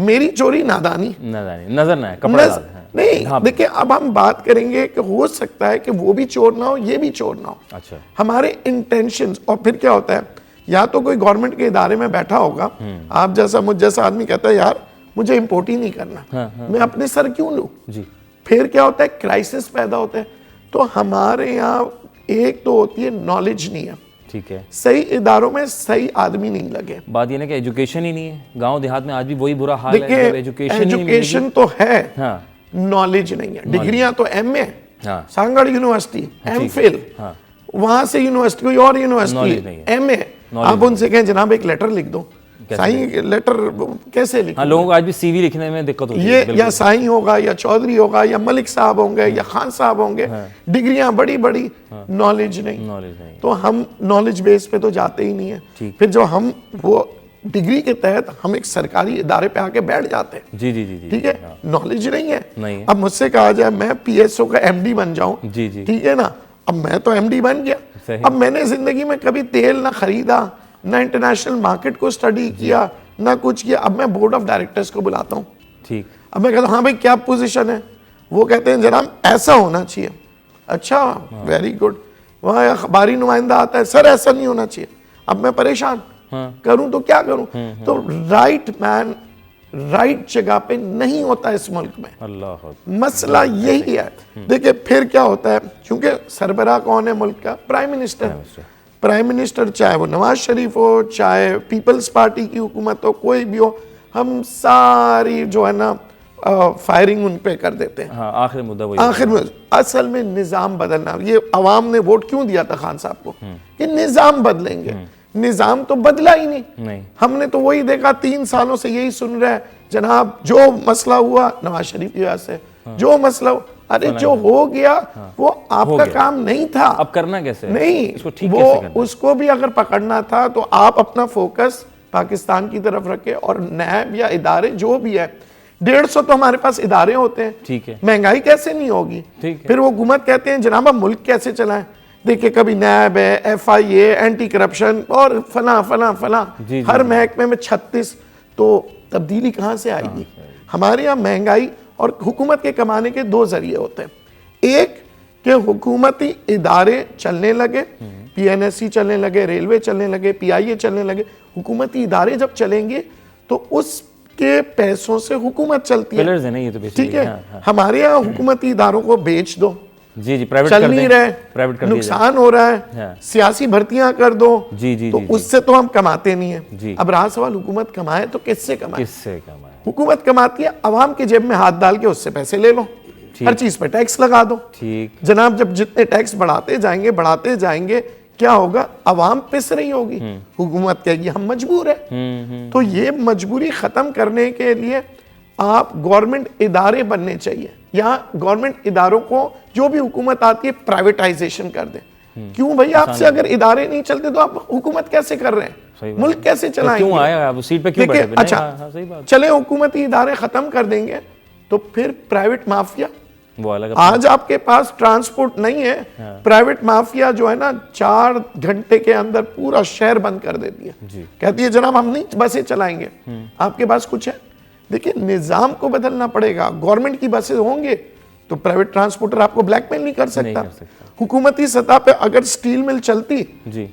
मेरी चोरी नादानी, नजर ना है, नहीं। देखिए अब हम बात करेंगे कि हो सकता है कि वो भी चोर ना हो, ये भी चोर ना हो, अच्छा, हमारे इंटेंशंस। और फिर क्या होता है, या तो कोई गवर्नमेंट के इदारे में बैठा होगा, आप जैसा मुझ जैसा आदमी कहता है यार मुझे इंपोर्ट ही नहीं करना, मैं अपने सर क्यों लूं जी। फिर क्या होता है, क्राइसिस पैदा होता है। तो हमारे यहाँ एक तो होती है नॉलेज नहीं है, ठीक है, सही इदारों में सही आदमी नहीं लगे। बात ये ना कि एजुकेशन ही नहीं है, गांव देहात में आज भी वही बुरा हाल है, एजुकेशन तो है, नॉलेज नहीं है। डिग्रियां तो MA, सांगड़ यूनिवर्सिटी, MPhil, वहां से यूनिवर्सिटी कोई और यूनिवर्सिटी MA, आप उनसे कहें जनाब एक लेटर लिख दो, साईं लेटर कैसे लिखें? हाँ, लोगों को आज भी सीवी लिखने में दिक्कत होती है। ये या साईं होगा या चौधरी होगा या मलिक साहब होंगे या खान साहब होंगे, डिग्रियां बड़ी बड़ी, नॉलेज नहीं। तो हम नॉलेज बेस पे तो जाते ही नहीं है। फिर जो हम वो डिग्री के तहत हम एक सरकारी इदारे पे आके बैठ जाते हैं। जी। ठीक है, नॉलेज नहीं है। नहीं। अब मुझसे कहा जाए मैं पीएसओ का एमडी बन जाऊं, जी। ठीक है ना, अब मैं तो एमडी बन गया, अब मैंने जिंदगी में कभी तेल ना खरीदा, ना इंटरनेशनल मार्केट को स्टडी किया, ना कुछ किया। अब मैं बोर्ड ऑफ डायरेक्टर्स को बुलाता हूँ, ठीक। अब मैं कहता हूँ हाँ भाई क्या पोजीशन है, वो कहते हैं जनाब ऐसा होना चाहिए। अच्छा, वेरी गुड। वहाँ अखबारी नुमाइंदा आता है, सर ऐसा नहीं होना चाहिए। अब मैं परेशान, करूं तो क्या करूं? तो राइट मैन राइट जगह पे नहीं होता इस मुल्क में। अल्लाह, मसला यही है। देखिए फिर क्या होता है, क्योंकि सरबराह कौन है मुल्क का? Prime minister. प्राइम मिनिस्टर चाहे वो नवाज शरीफ हो, चाहे पीपल्स पार्टी की हुकूमत हो, कोई भी हो, हम सारी जो है ना फायरिंग उन पे कर देते हैं। हाँ, आखिर मुद्दा वही। आखिर में असल में निजाम बदलना, ये अवाम ने वोट क्यों दिया था खान साहब को कि निजाम बदलेंगे। निजाम तो बदला ही नहीं। हमने तो वही देखा, 3 सालों से यही सुन रहे हैं जनाब, जो मसला हुआ नवाज शरीफ की वजह से, जो मसला अरे जो हो गया वो आपका काम नहीं था। अब करना कैसे? नहीं, इसको ठीक वो कैसे करना? उसको भी अगर पकड़ना था तो आप अपना फोकस पाकिस्तान की तरफ रखे और नैब या इदारे जो भी है, 150 तो हमारे पास इदारे होते हैं। ठीक है। महंगाई कैसे नहीं होगी? ठीक है। फिर वो हुकूमत कहते हैं जनाब हम मुल्क कैसे चलाएं? देखिए कभी नैब है, FIA, एंटी करप्शन और फला फला फला, हर महकमे में 36, तो तब्दीली कहाँ से आएगी? हमारे यहाँ महंगाई और हुकूमत के कमाने के 2 जरिए होते हैं। एक कि हुकूमती इदारे चलने लगे, PNSE चलने लगे, रेलवे चलने लगे, PIA चलने लगे। हुकूमती इदारे जब चलेंगे तो उसके पैसों से हुकूमत चलती है। पिलर्स है ना ये तो बेसिकली। ठीक है। हमारे यहाँ हुकूमती इदारों को बेच दो, जी, प्राइवेट चल कर नहीं दें, रहे, प्राइवेट कर नुकसान हो रहा है। हाँ। सियासी भर्तियां कर दो, जी, तो उससे तो हम कमाते नहीं है। जी। अब रहा सवाल हुकूमत कमाए तो किससे कमाए? किससे कमाए? हुकूमत कमाती है, अवाम के जेब में हाथ डाल के उससे पैसे ले लो, हर चीज पे टैक्स लगा दो। ठीक। जनाब जब जितने टैक्स बढ़ाते जाएंगे क्या होगा? अवाम पिस रही होगी, हुकूमत कहेगी हम मजबूर है। तो ये मजबूरी खत्म करने के लिए आप गवर्नमेंट इदारे बनने चाहिए। यहाँ गवर्नमेंट इदारों को जो भी हुकूमत आती है प्राइवेटाइजेशन कर दे। क्यों भाई, आपसे अगर इदारे नहीं चलते तो आप हुकूमत कैसे कर रहे हैं? मुल्क कैसे चलाएंगे? क्यों आया आप सीट पे, क्यों बैठे? अच्छा, हाँ, सही बात। चले हुकूमती इदारे खत्म कर देंगे तो फिर प्राइवेट माफिया, वो अलग। आज आपके पास ट्रांसपोर्ट नहीं है, प्राइवेट माफिया जो है ना 4 घंटे के अंदर पूरा शहर बंद कर देती है। कहती है जनाब हम नहीं बसें चलाएंगे, आपके पास कुछ है? देखिए निजाम को बदलना पड़ेगा। गवर्नमेंट की बसें होंगे तो प्राइवेट ट्रांसपोर्टर आपको ब्लैकमेल नहीं कर सकता। हुकूमती सतह पे अगर स्टील मिल चलती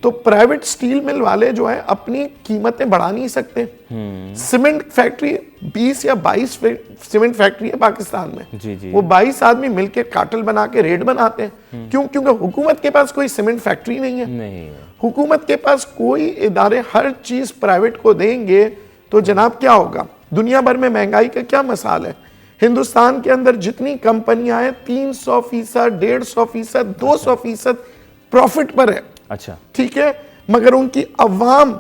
तो प्राइवेट स्टील मिल वाले जो है अपनी कीमतें बढ़ा नहीं सकते। सीमेंट फैक्ट्री 20 या 22 सीमेंट फैक्ट्री है पाकिस्तान में। वो 22 आदमी मिलकर कार्टेल बना के रेट बनाते हैं। क्यों? क्योंकि हुकूमत के पास कोई सीमेंट फैक्ट्री नहीं है। हुकूमत के पास कोई इदारे हर चीज प्राइवेट को देंगे तो जनाब क्या होगा? दुनिया भर में महंगाई का क्या मिसाल है? हिंदुस्तान के अंदर जितनी कंपनियां हैं 300%, 150%, 200% प्रॉफिट पर है। अच्छा, ठीक है, मगर उनकी अवाम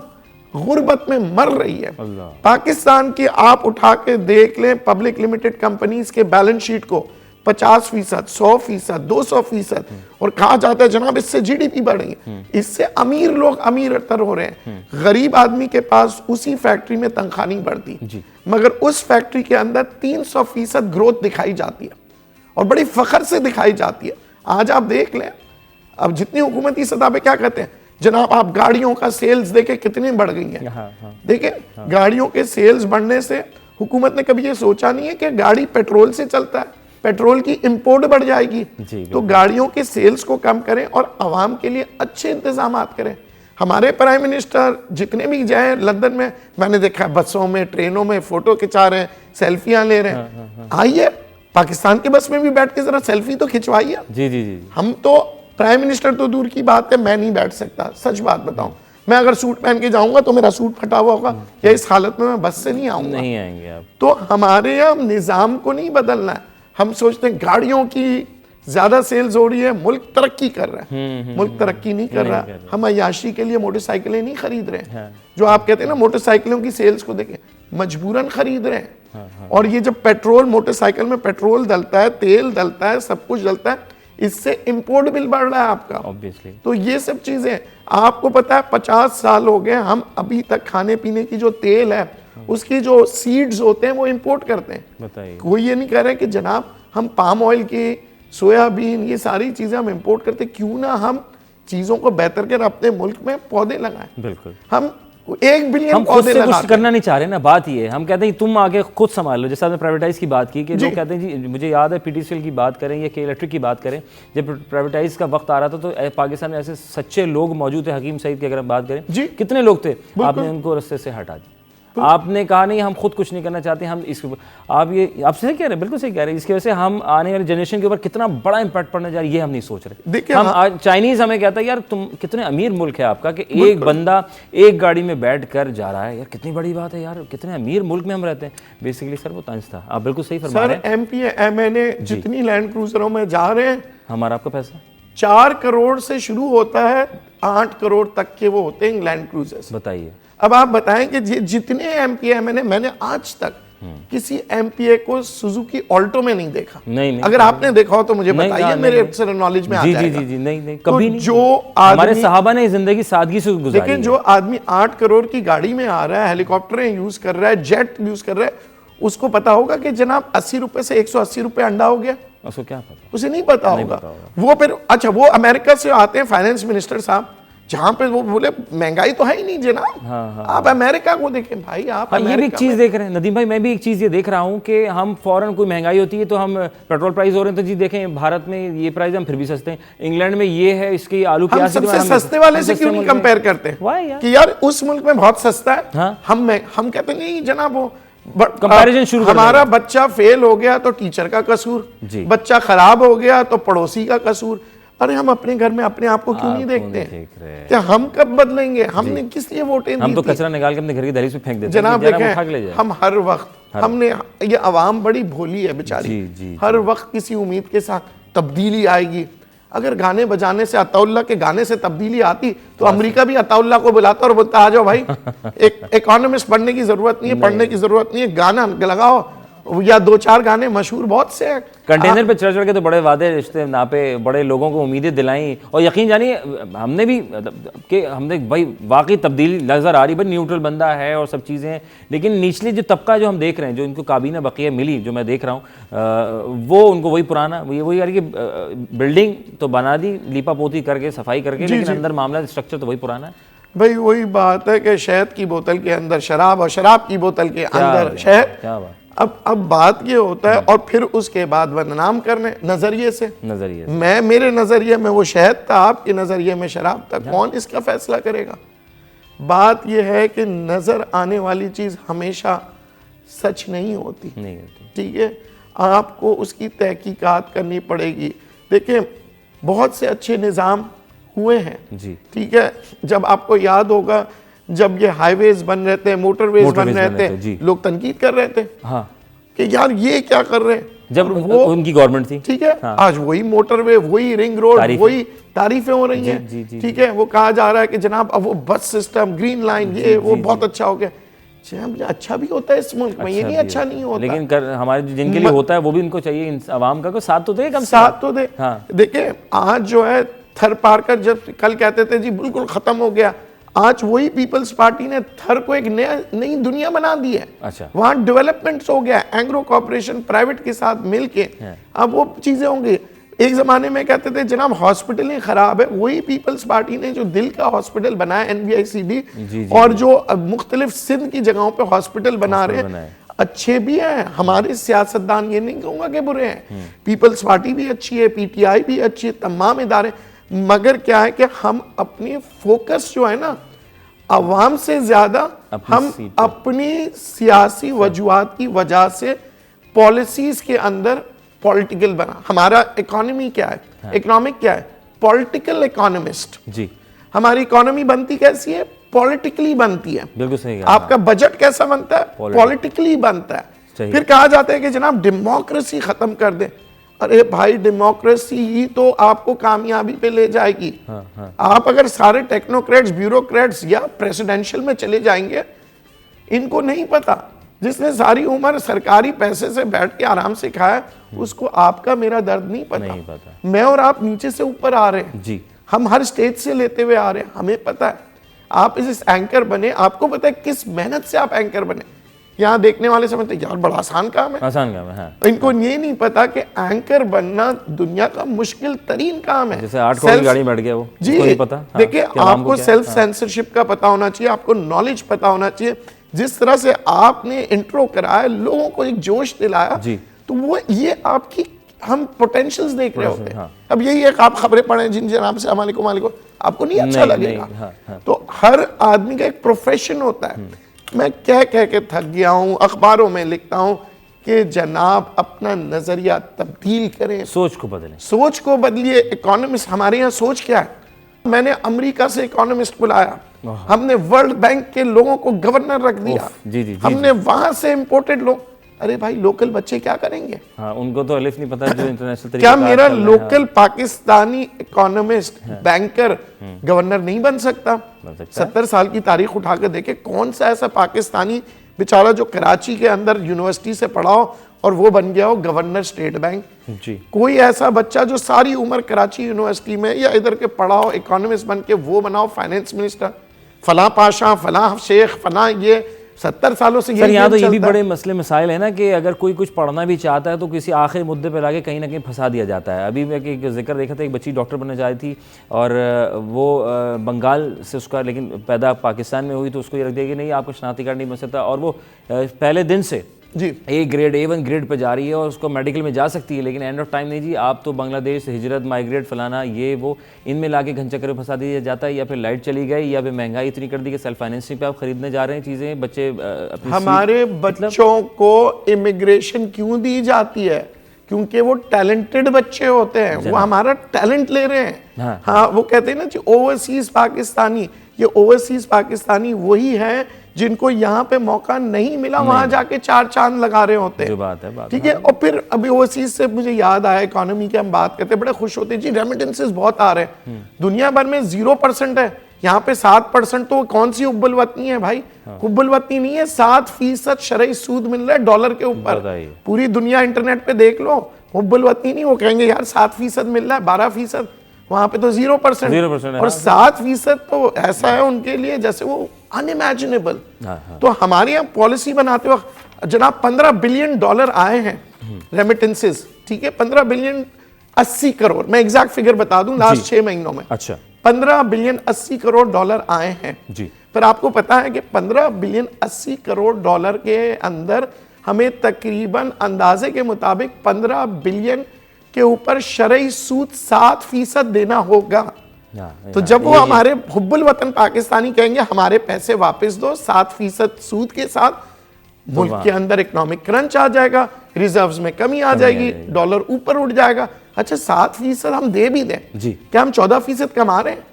गुर्बत में मर रही है। पाकिस्तान की आप उठा के देख लें पब्लिक लिमिटेड कंपनीज के बैलेंस शीट को, 50%, 100%, 200%, और कहा जाता है जनाब इससे GDP बढ़ रही है, इससे अमीर लोग अमीरतर हो रहे हैं। गरीब आदमी के पास उसी फैक्ट्री में तनख्वाह नहीं बढ़ती, मगर उस फैक्ट्री के अंदर 300% ग्रोथ दिखाई जाती है और बड़ी फख्र से दिखाई जाती है। आज आप देख लें, अब जितनी हुकूमती सतह पे क्या कहते हैं जनाब, आप गाड़ियों का सेल्स देखे कितनी बढ़ गई है। देखिए गाड़ियों के सेल्स बढ़ने से हुकूमत ने कभी ये सोचा नहीं है कि गाड़ी पेट्रोल से चलता है, पेट्रोल की इंपोर्ट बढ़ जाएगी। तो गाड़ियों के सेल्स को कम करें और आवाम के लिए अच्छे इंतजाम करें। हमारे प्राइम मिनिस्टर जितने भी जाए लंदन में, मैंने देखा बसों में, ट्रेनों में फोटो खिंचा रहे हैं, सेल्फियां ले रहे हैं। आइए पाकिस्तान की बस में भी बैठ के जरा सेल्फी तो खिंचवाइए। जी। हम तो प्राइम मिनिस्टर तो दूर की बात है, मैं नहीं बैठ सकता। सच बात बताऊं, मैं अगर सूट पहन के जाऊंगा तो मेरा सूट फटा हुआ होगा, या इस हालत में मैं बस से नहीं आऊंगा। नहीं आएंगे आप। तो हमारे यहाँ निजाम को नहीं बदलना है। हम सोचते हैं गाड़ियों की ज्यादा सेल्स हो रही है, मुल्क तरक्की कर रहा है। मुल्क तरक्की नहीं कर रहा, हम अय्याशी के लिए मोटरसाइकिलें नहीं खरीद रहे हैं। जो आप कहते हैं ना मोटरसाइकिलों की सेल्स को देखें, मजबूरन खरीद रहे हैं। और ये जब पेट्रोल, मोटरसाइकिल में पेट्रोल डलता है, तेल डलता है, सब कुछ डलता है, इससे इंपोर्ट बिल बढ़ रहा है आपका। ऑब्वियसली। तो ये सब चीजें आपको पता है, 50 साल हो गए हम अभी तक खाने पीने की जो तेल है उसकी जो सीड्स होते हैं वो इंपोर्ट करते हैं। बताइए। कोई ये नहीं कह रहे कि जनाब हम पाम ऑयल की, सोयाबीन, ये सारी चीजें हम इंपोर्ट करते, क्यों ना हम चीजों को बेहतर कर अपने मुल्क में पौधे लगाएं। बिल्कुल। हम 1 बिलियन हम खुद से कुछ करना नहीं चाह रहे ना, बात ये है। हम कहते हैं तुम आगे खुद संभाल लो। जैसे आपने प्राइवेटाइज की बात की कि लोग कहते हैं जी, मुझे याद है पीटीसीएल की बात करें या के इलेक्ट्रिक की बात करें, जब प्राइवेटाइज का वक्त आ रहा था तो पाकिस्तान में ऐसे सच्चे लोग मौजूद थे। हकीम सईद की अगर हम बात करें, कितने लोग थे, आपने उनको रास्ते से हटा दिया। आपने कहा नहीं हम खुद कुछ नहीं करना चाहते, हम इसके आप ये आप सही कह रहे हैं, बिल्कुल सही कह रहे हैं। इसकी वजह से हम आने वाली जनरेशन के ऊपर कितना बड़ा इंपैक्ट पड़ने जा रहा है ये हम नहीं सोच रहे। देखिए हम आज चाइनीज हमें कहता है यार तुम कितने अमीर मुल्क है आपका कि एक बंदा एक गाड़ी में बैठ कर जा रहा है, यार कितनी बड़ी बात है यार, कितने अमीर मुल्क में हम रहते हैं। बेसिकली सर वो तंज था, आप बिल्कुल सही फरमा रहे हैं। सर एमपी एमएनए जितनी लैंड क्रूजरों में जा रहे हैं, हमारा आपका पैसा 4 करोड़ से शुरू होता है, 8 करोड़ तक के वो होते हैं लैंड क्रूजर्स। बताइए। अब आप बताएं कि जितने एमपीए मैंने आज तक किसी एमपीए को सुजुकी ऑल्टो में नहीं देखा। नहीं, अगर आपने देखा हो तो मुझे बताइए, मेरे नॉलेज में आ जाएगा। जी, नहीं, कभी नहीं। जो हमारे सहाबा ने जिंदगी सादगी से गुजारी। लेकिन जो आदमी 8 करोड़ की गाड़ी में आ रहा है, हेलीकॉप्टरें यूज कर रहा है, जेट यूज कर रहा है, उसको पता होगा कि जनाब 80 रुपए से 180 रुपए अंडा हो गया। उसको क्या पता, उसे नहीं पता होगा। वो फिर अच्छा, वो अमेरिका से आते हैं फाइनेंस मिनिस्टर साहब, जहां पे वो बोले महंगाई तो है ही नहीं जनाब। आप अमेरिका को देखें भाई, आप ये भी एक चीज देख रहे हैं नदीम भाई, मैं भी एक चीज ये देख रहा हूं कि हम फौरन कोई महंगाई होती है तो हम पेट्रोल प्राइस हो रहे हैं तो जी देखें भारत में ये प्राइस हम फिर भी सस्ते हैं, इंग्लैंड में ये है, इसकी आलू प्याज सबसे सस्ते वाले से क्यों नहीं कंपेयर करते कि यार उस मुल्क में बहुत सस्ता है। हम कहते नहीं जनाब वो कंपैरिजन शुरू, हमारा बच्चा फेल हो गया तो टीचर का कसूर, बच्चा खराब हो गया तो पड़ोसी का कसूर। अरे हम अपने घर में अपने आप को क्यों नहीं देखते? क्या हम कब बदलेंगे? हमने किस लिए वोटें दी? हम तो कचरा निकाल के अपने घर की दहलीज पे फेंक देते हैं। जनाब देखें, हम हर वक्त हमने ये अवाम बड़ी भोली है बेचारी, हर वक्त किसी उम्मीद के साथ तब्दीली आएगी। अगर गाने बजाने से, अताउल्लाह के गाने से तब्दीली आती तो अमेरिका भी अताउल्लाह को बुलाता और बोलता आ जाओ भाई, एक इकोनॉमिस्ट बनने की जरूरत नहीं है, पढ़ने की जरूरत नहीं है, गाना लगाओ या 2-4 गाने मशहूर बहुत से हैं। कंटेनर पे चढ़ के तो बड़े वादे रिश्ते नापे, बड़े लोगों को उम्मीदें दिलाई, और यकीन जानिए हमने भी कि हमने भाई वाकई तब्दीली नज़र आ रही, भाई न्यूट्रल बंदा है और सब चीज़ें हैं, लेकिन निचले जो तबका जो हम देख रहे हैं, जो इनको काबीना बकिया मिली, जो मैं देख रहा हूँ वो उनको वही पुराना वही यार कि बिल्डिंग तो बना दी लीपा पोती करके, सफाई करके, लेकिन अंदर मामला स्ट्रक्चर तो वही पुराना है। भाई वही बात है कि शहद की बोतल के अंदर शराब और शराब की बोतल के अंदर शहद। क्या बात। अब बात ये होता है, और फिर उसके बाद बदनाम करने नजरिए से, मैं मेरे नजरिए में वो शहद था, आपके नजरिए में शराब था, कौन इसका फैसला करेगा? बात ये है कि नजर आने वाली चीज हमेशा सच नहीं होती, ठीक है, आपको उसकी तहकीकात करनी पड़ेगी। देखिए बहुत से अच्छे निज़ाम हुए हैं, ठीक है, जब आपको याद होगा जब ये हाईवेज बन रहे थे, मोटरवेज बन रहे थे, लोग तनकीद कर रहे थे कि यार ये क्या कर रहे हैं, जब वो उनकी गवर्नमेंट थी, ठीक है। आज वही मोटरवे, वही रिंग रोड, वही तारीफें हो रही हैं, ठीक है। वो कहा जा रहा है कि जनाब अब वो बस सिस्टम, ग्रीन लाइन, ये वो बहुत अच्छा हो गया। अच्छा भी होता है इस मुल्क में, ये नहीं अच्छा नहीं होता, लेकिन हमारे जिनके लिए होता है वो भी उनको चाहिए, आवाम का साथ तो दे, कम साथ तो दे। देखिए आज जो है थर पारकर, जब कल कहते थे जी बिल्कुल खत्म हो गया, आज वही पीपल्स पार्टी ने थर को एक नई दुनिया बना दी है। अच्छा। वहां डेवलपमेंट्स हो गया, एंग्रो कॉर्पोरेशन प्राइवेट के साथ मिलके अब वो चीजें होंगी। एक जमाने में कहते थे जनाब हॉस्पिटलें खराब है, वही पीपल्स पार्टी ने जो दिल का हॉस्पिटल बनाया NVICD, और जो मुख्तलिफ सिंध की जगहों पे हॉस्पिटल बना रहे हैं, अच्छे भी हैं। हमारे सियासतदान ये नहीं कहूंगा कि बुरे हैं, पीपल्स पार्टी भी अच्छी है, PTI भी अच्छी है, तमाम इदारे, मगर क्या है कि हम अपनी फोकस जो है ना अवाम से ज्यादा हम अपनी सियासी वजूहात की वजह से पॉलिसीज के अंदर पॉलिटिकल बना। हमारा इकोनॉमी क्या है, इकोनॉमिक क्या है, पॉलिटिकल इकोनॉमिस्ट जी। हमारी इकोनॉमी बनती कैसी है, पॉलिटिकली बनती है। बिल्कुल सही। आपका बजट कैसा बनता है, पॉलिटिकली बनता है। फिर कहा जाता है कि जनाब डेमोक्रेसी खत्म कर दे। अरे भाई डेमोक्रेसी ही तो आपको कामयाबी पे ले जाएगी। आप अगर सारे टेक्नोक्रेट्स, ब्यूरोक्रेट्स या प्रेसिडेंशियल में चले जाएंगे, इनको नहीं पता, जिसने सारी उम्र सरकारी पैसे से बैठ के आराम से खाया, उसको आपका मेरा दर्द नहीं पता। मैं और आप नीचे से ऊपर आ रहे हैं जी, हम हर स्टेज से लेते हुए आ रहे हैं, हमें पता है। आप इस एंकर बने, आपको पता है किस मेहनत से आप एंकर बने। यहाँ देखने वाले समझते यार बड़ा आसान काम है, आसान काम है। हाँ। इनको ये नहीं पता कि एंकर बनना दुनिया का मुश्किल तरीन काम है। जैसे 8 करोड़ की गाड़ी में बैठ गया वो, जी उसको नहीं पता। हाँ, देखिए, आपको क्या? सेल्फ सेंसरशिप का पता होना चाहिए, आपको नॉलेज पता होना चाहिए। जिस तरह से आपने इंट्रो कराया, लोगों को एक जोश दिलाया, जी। तो वो ये आपकी हम पोटेंशियल्स देख रहे होते हैं। हाँ। अब यही है कि आप खबरें पढ़ें जिन जनाब से हमारे को आपको नहीं अच्छा लगेगा। हाँ। तो हर आदमी का एक प्रोफेशन होता है। मैं कह के थक गया हूं, अखबारों में लिखता हूं कि जनाब अपना नजरिया तब्दील करें, सोच को बदलें, सोच को बदलिए। इकोनॉमिस्ट, हमारे यहाँ सोच क्या है? मैंने अमेरिका से इकोनॉमिस्ट बुलाया, हमने वर्ल्ड बैंक के लोगों को गवर्नर रख दिया, जी, हमने वहां से इंपोर्टेड लोग। अरे भाई, लोकल बच्चे क्या करेंगे? हाँ, उनको तो अलिफ नहीं पता जो इंटरनेशनल तरीके क्या का मेरा चल रहा है। Local Pakistani economist, banker governor नहीं बन सकता? 70 साल की तारीख उठा के देखे, कौन सा ऐसा पाकिस्तानी बेचारा जो कराची के अंदर यूनिवर्सिटी से पढ़ा हो और वो बन गया हो गवर्नर स्टेट बैंक? जी। कोई ऐसा बच्चा जो सारी उम्र कराची यूनिवर्सिटी में या इधर के पढ़ा हो, इकोनॉमिस्ट बन के वो बनाओ फाइनेंस मिनिस्टर, फला पाशा, फला शेख, फला, ये 70 सालों से सर यहाँ तो ये भी बड़े मसले मसाइल है ना कि अगर कोई कुछ पढ़ना भी चाहता है तो किसी आखिरी मुद्दे पे लाके कहीं ना कहीं फंसा दिया जाता है। अभी मैं एक जिक्र देखा था, एक बच्ची डॉक्टर बनने जा रही थी और वो बंगाल से उसका, लेकिन पैदा पाकिस्तान में हुई, तो उसको ये लग दिया कि नहीं आपको शनाख्ती कार्ड नहीं बन सकता, और वो पहले दिन से जी A1 ग्रेड पे जा रही है और उसको मेडिकल में जा सकती है, लेकिन एंड ऑफ टाइम नहीं जी, आप तो बांग्लादेश हिजरत, माइग्रेट, फलाना, ये वो, इनमें लाके घनचक्कर में फंसा दिया जाता है, या फिर लाइट चली गई, या फिर महंगाई इतनी कर दी कि सेल्फ फाइनेंसिंग पे आप खरीदने जा रहे हैं चीज़ें, बच्चे अपनी हमारे बच्चों को इमिग्रेशन क्यों दी जाती है? क्योंकि वो टैलेंटेड बच्चे होते हैं, वो हमारा टैलेंट ले रहे हैं। हाँ, वो कहते हैं ना जी ओवरसीज पाकिस्तानी, ये ओवरसीज पाकिस्तानी वही है जिनको यहाँ पे मौका नहीं मिला, वहां जाके 4 चांद लगा रहे होते हैं। बात है, ठीक है। और फिर अभी ओवरसीज से मुझे याद आया, इकोनॉमी की हम बात करते हैं, बड़े खुश होते हैं जी, रेमिटेंसेस बहुत आ रहे हैं। दुनिया भर में 0% है, यहाँ पे 7%। तो कौन सी हुब्बुल वतनी है भाई? हुब्बुल वतनी नहीं है, 7% शरई सूद मिल रहा है डॉलर के ऊपर। पूरी दुनिया इंटरनेट पे देख लो, हुब्बुल वतनी नहीं। वो कहेंगे यार 7% मिल रहा है, 12%, वहां पे तो 0%। और 7% तो ऐसा है उनके लिए जैसे वो अनइमेजिनेबल। तो हमारे यहाँ पॉलिसी बनाते वक्त जनाब $15 बिलियन आए हैं रेमिटेंसेस। ठीक है, 15 बिलियन 80 करोड़, मैं एग्जैक्ट फिगर बता दूं, लास्ट 6 महीनों में। अच्छा, 15 बिलियन 80 करोड़ डॉलर आए हैं जी। पर आपको पता है कि 15 बिलियन 80 करोड़ डॉलर के अंदर हमें तकरीबन अंदाजे के मुताबिक 15 बिलियन के ऊपर शरई सूद 7% देना होगा। तो जब वो हमारे हुब्बुल वतन पाकिस्तानी कहेंगे हमारे पैसे वापस दो 7% सूद के साथ, मुल्क के अंदर इकोनॉमिक क्रंच आ जाएगा, रिजर्व्स में कमी आ जाएगी, डॉलर ऊपर उठ जाएगा। अच्छा, 7% हम दे भी दें जी, क्या हम 14% कमा रहे हैं?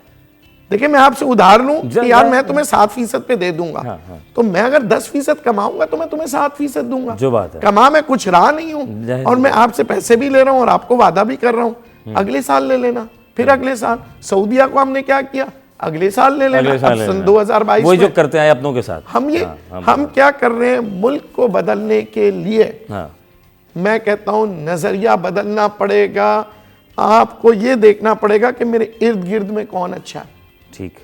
देखिए, मैं आपसे उधार लूं कि यार मैं तुम्हें 7% पे दे दूंगा, तो मैं अगर 10% कमाऊंगा तो मैं तुम्हें 7% दूंगा। जो बात है, कमा मैं कुछ रहा नहीं हूं, और मैं आपसे पैसे भी ले रहा हूं और आपको वादा भी कर रहा हूं अगले साल ले लेना, फिर अगले साल। सऊदीया को हमने क्या किया? अगले साल ले लेना। अब सन 2022 वही जो करते हैं अपनों के साथ हम क्या कर रहे हैं? मुल्क को बदलने के लिए मैं कहता हूं नजरिया बदलना पड़ेगा। आपको ये देखना पड़ेगा कि मेरे इर्द गिर्द में कौन अच्छा है। ठीक,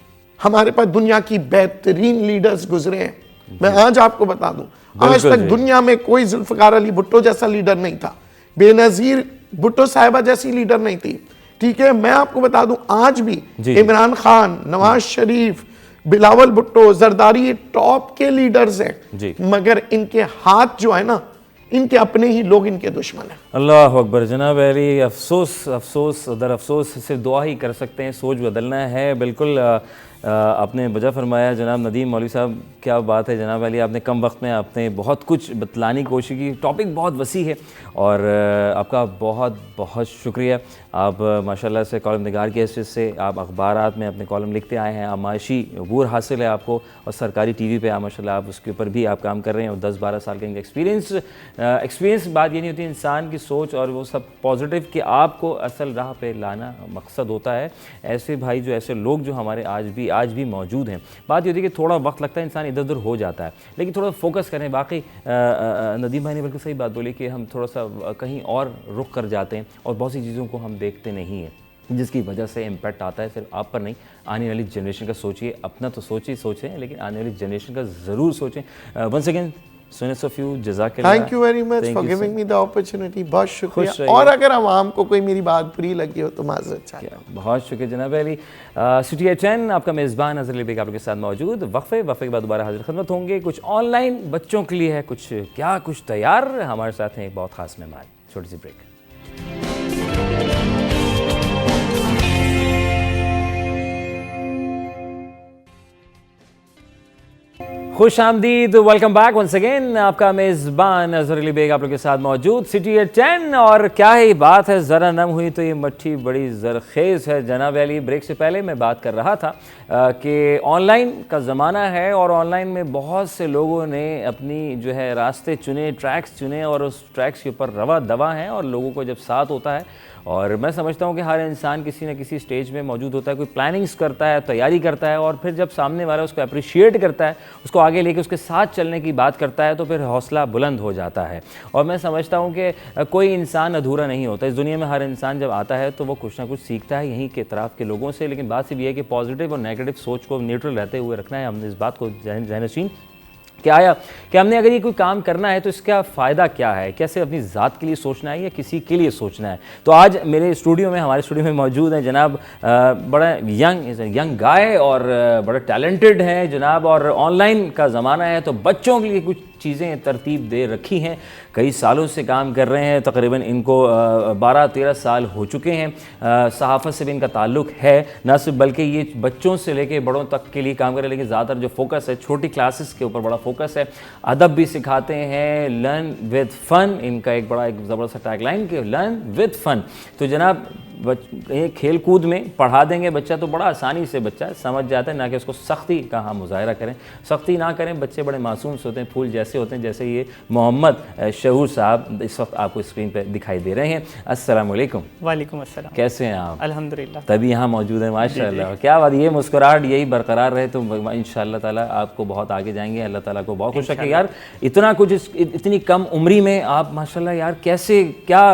हमारे पास दुनिया की बेहतरीन लीडर्स गुजरे हैं। मैं आज आपको बता दूं, आज तक दुनिया में कोई जुल्फकार अली भुट्टो जैसा लीडर नहीं था, बेनजीर भुट्टो साहिबा जैसी लीडर नहीं थी। ठीक है, मैं आपको बता दूं आज भी इमरान खान, नवाज शरीफ, बिलावल भुट्टो, जरदारी टॉप के लीडर्स हैं, मगर इनके हाथ जो है ना, इनके अपने ही लोग इनके दुश्मन हैं। अल्लाह अकबर। जनाब अली, अफसोस अफसोस दर अफसोस, सिर्फ दुआ ही कर सकते हैं, सोच बदलना है। बिल्कुल आपने वजह फरमाया जनाब नदीम मौलवी साहब, क्या बात है जनाब अली, आपने कम वक्त में आपने बहुत कुछ बतलाने की कोशिश की। टॉपिक बहुत वसी है और आपका बहुत बहुत शुक्रिया। आप माशाल्लाह से कॉलम निगार की हैसियत से आप अखबारात में अपने कॉलम लिखते आए हैं, आमाशी अबूर हासिल है आपको और सरकारी टीवी पे माशाल्लाह आप उसके ऊपर भी आप काम कर रहे हैं और 10-12 साल का एक्सपीरियंस बात ये नहीं होती, इंसान की सोच और वो सब पॉजिटिव कि आपको असल राह पे लाना मकसद होता है। ऐसे भाई जो ऐसे लोग जो हमारे आज भी मौजूद हैं। बात ये होती है कि थोड़ा वक्त लगता है, इंसान इधर उधर हो जाता है, लेकिन थोड़ा फोकस करें। बाकी नदीम भाई ने बिल्कुल सही बात बोली कि हम थोड़ा सा कहीं और रुख कर जाते हैं और बहुत सी चीज़ों को हम देखते नहीं हैं, जिसकी वजह से इम्पैक्ट आता है सिर्फ आप पर नहीं, आने वाली जनरेशन का सोचिए। अपना तो सोचें लेकिन आने वाली जनरेशन का ज़रूर सोचें। वंस अगेन सुनेस ऑफ यू, जज़ाकल्लाह, thank you very much for giving me the opportunity. बहुत शुक्रिया। और अगर आवाम को कोई मेरी बात बुरी लगी हो तो माज़रत चाहता हूं। बहुत शुक्रिया जनाब अली। सिटी 10 आपका मेज़बान नज़र अली बेग आपके साथ मौजूद। वक्फे के बाद दोबारा हाजिर खिदमत होंगे। कुछ ऑनलाइन बच्चों के लिए है, कुछ तैयार। हमारे साथ हैं एक बहुत ख़ास मेहमान। छोटी सी ब्रेक। खुश आमदीद, वेलकम बैक वंस अगेन। आपका मेज़बान नज़र अली बेग आप लोग के साथ मौजूद। सिटी 10 और क्या ही बात है, ज़रा नम हुई तो ये मट्ठी बड़ी ज़रखेज़ है। जनाब अली, ब्रेक से पहले मैं बात कर रहा था कि ऑनलाइन का ज़माना है और ऑनलाइन में बहुत से लोगों ने अपनी जो है रास्ते चुने, ट्रैक्स चुने और उस ट्रैक्स के ऊपर रवा दवा हैं। और लोगों को जब साथ होता है, और मैं समझता हूँ कि हर इंसान किसी न किसी स्टेज में मौजूद होता है, कोई प्लानिंग्स करता है, तैयारी करता है, और फिर जब सामने वाला उसको अप्रिशिएट करता है, उसको आगे लेके उसके साथ चलने की बात करता है, तो फिर हौसला बुलंद हो जाता है। और मैं समझता हूँ कि कोई इंसान अधूरा नहीं होता इस दुनिया में। हर इंसान जब आता है तो वो कुछ ना कुछ सीखता है यहीं के तरफ के लोगों से। लेकिन बात सिर्फ ये है कि पॉजिटिव और नेगेटिव सोच को न्यूट्रल रहते हुए रखना है। हमने इस बात को ज़हनशीन क्या आया कि हमने अगर ये कोई काम करना है तो इसका फ़ायदा क्या है, कैसे अपनी ज़ात के लिए सोचना है या किसी के लिए सोचना है। तो आज मेरे स्टूडियो में, हमारे स्टूडियो में मौजूद हैं जनाब बड़ा यंग गाय और बड़ा टैलेंटेड हैं जनाब। और ऑनलाइन का ज़माना है तो बच्चों के लिए कुछ चीज़ें तरतीब दे रखी हैं। कई सालों से काम कर रहे हैं, तकरीबन इनको 12-13 साल हो चुके हैं। सहाफ़त से भी इनका ताल्लुक़ है, न सिर्फ बल्कि ये बच्चों से लेके बड़ों तक के लिए काम कर रहे हैं। लेकिन ज़्यादातर जो फोकस है छोटी क्लासेस के ऊपर बड़ा फोकस है। अदब भी सिखाते हैं, लर्न विद फ़न इनका एक ज़बरदस्त टैगलाइन कि लर्न विद फ़न। तो जनाब खेल कूद में पढ़ा देंगे बच्चा तो बड़ा आसानी से बच्चा समझ जाता है, ना कि उसको सख्ती का हम मुजाहरा करें। सख्ती ना करें, बच्चे बड़े मासूम से होते हैं, फूल जैसे होते हैं, जैसे ये मोहम्मद शहूर साहब इस वक्त आपको स्क्रीन पर दिखाई दे रहे हैं। अस्सलाम वालेकुम। वालेकुम अस्सलाम। कैसे हैं आप? अल्हम्दुलिल्लाह। तभी यहाँ मौजूद है, माशाल्लाह। क्या बात, ये मुस्कुराहट यही बरकरार रहे तो इंशाअल्लाह ताला आपको बहुत आगे जाएंगे। अल्लाह ताला को बहुत खुश रखे। यार इतना कुछ इतनी कम उम्री में आप माशाल्लाह, यार कैसे, क्या,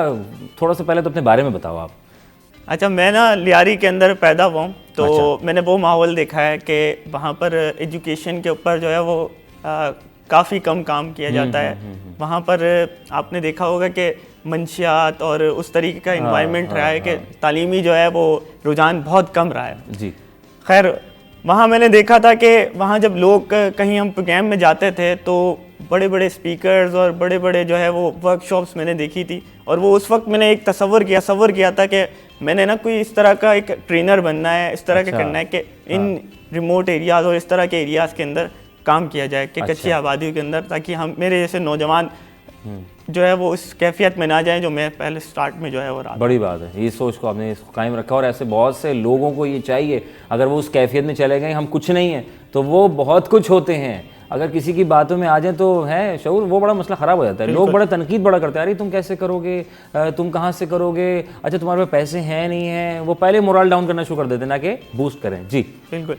थोड़ा सा पहले तो अपने बारे में बताओ आप। अच्छा, मैं ना लियारी के अंदर पैदा हुआ हूँ, तो मैंने वो माहौल देखा है कि वहाँ पर एजुकेशन के ऊपर जो है वो काफ़ी कम काम किया जाता है। वहाँ पर आपने देखा होगा कि मंशियात और उस तरीके का इन्वायरमेंट रहा है कि तालीमी जो है वो रुझान बहुत कम रहा है जी। खैर, वहाँ मैंने देखा था कि वहाँ जब लोग कहीं हम प्रोग्राम में जाते थे तो बड़े बड़े स्पीकर्स और बड़े बड़े जो है वो वर्कशॉप्स मैंने देखी थी। और वो उस वक्त मैंने एक तसव्वुर किया था कि मैंने ना कोई इस तरह का एक ट्रेनर बनना है, इस तरह के करना है कि इन रिमोट एरियाज़ और इस तरह के एरियाज़ के अंदर काम किया जाए कि कच्ची आबादियों के अंदर, ताकि हम मेरे जैसे नौजवान जो है वो उस कैफियत में ना जाएं जो मैं पहले स्टार्ट में जो है वो रहा। बड़ी बात है, ये सोच को आपने कायम रखा और ऐसे बहुत से लोगों को ये चाहिए। अगर वो उस कैफियत में चले गए हम कुछ नहीं हैं तो वो बहुत कुछ होते हैं। अगर किसी की बातों में आ जाए तो है शऊर, वो बड़ा मसला ख़राब हो जाता है। लोग बड़ा तनकीद बड़ा करते हैं, अरे तुम कैसे करोगे, तुम कहाँ से करोगे, अच्छा तुम्हारे पास पैसे हैं नहीं हैं। वो पहले मोरल डाउन करना शुरू कर देते हैं ना कि बूस्ट करें। जी बिल्कुल।